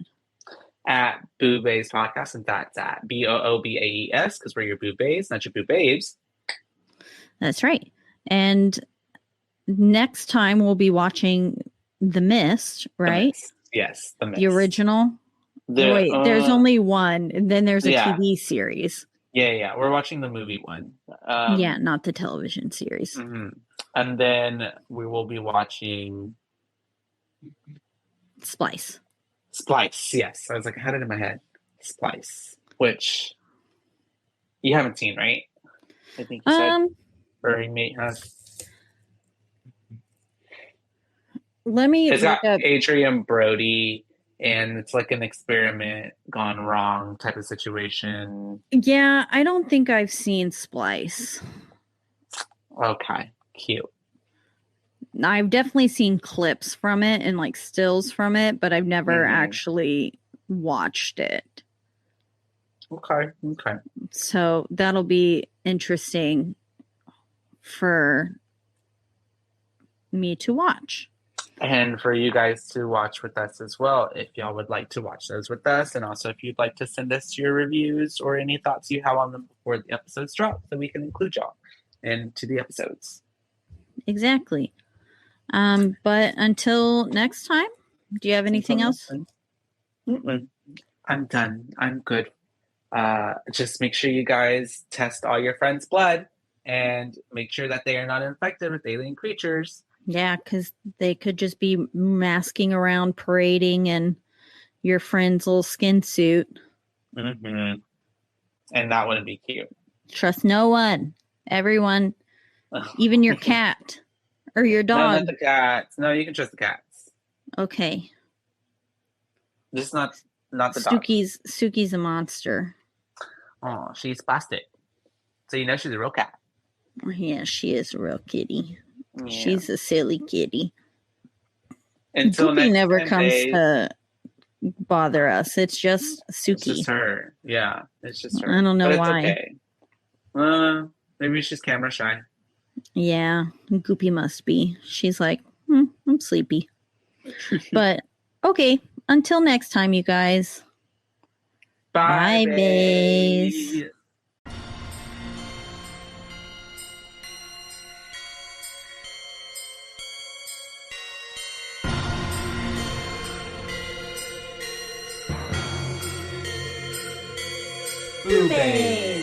Boobays Podcast, and that's at BOOBAES, because we're your boobays, not your boobabes. That's right. And next time we'll be watching The Mist, right? The Mist. Yes, The Mist. The original. Wait, there's only one, and then there's a TV series. Yeah, we're watching the movie one. Yeah, not the television series. Mm-hmm. And then we will be watching Splice, yes. I was like, I had it in my head. Splice, which you haven't seen, right? I think you said. Or he may have. Let me It's got Adrian Brody, and it's like an experiment gone wrong type of situation. Yeah, I don't think I've seen Splice. Okay, cute. I've definitely seen clips from it and like stills from it, but I've never actually watched it. Okay. So that'll be interesting for me to watch. And for you guys to watch with us as well, if y'all would like to watch those with us. And also if you'd like to send us your reviews or any thoughts you have on them before the episodes drop, so we can include y'all into the episodes. Exactly. But until next time, do you have anything else? I'm done. I'm good. Just make sure you guys test all your friends' blood and make sure that they are not infected with alien creatures. Yeah, because they could just be masking around, parading in your friend's little skin suit. Mm-hmm. And that wouldn't be cute. Trust no one. Everyone, even your cat or your dog. No, not the cats. No, you can trust the cats. Okay. Just not the dog. Suki's a monster. Oh, she's plastic. So you know she's a real cat. Yeah, she is a real kitty. Yeah. She's a silly kitty. Until Goopy never comes to bother us. It's just Suki. It's just her. Yeah, it's just her. I don't know but why. Okay. Maybe she's camera shy. Yeah, Goopy must be. She's like, I'm sleepy. But okay, until next time, you guys. Bye, bays. Boobays.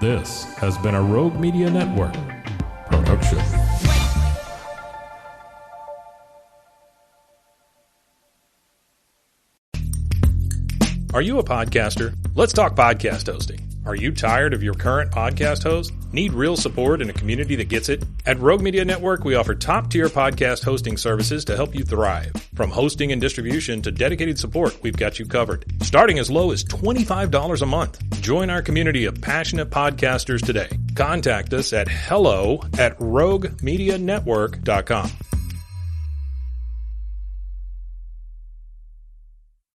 This has been a Rogue Media Network production. Are you a podcaster? Let's talk podcast hosting. Are you tired of your current podcast host? Need real support in a community that gets it? At Rogue Media Network, we offer top-tier podcast hosting services to help you thrive. From hosting and distribution to dedicated support, we've got you covered. Starting as low as $25 a month. Join our community of passionate podcasters today. Contact us at hello@roguemedianetwork.com.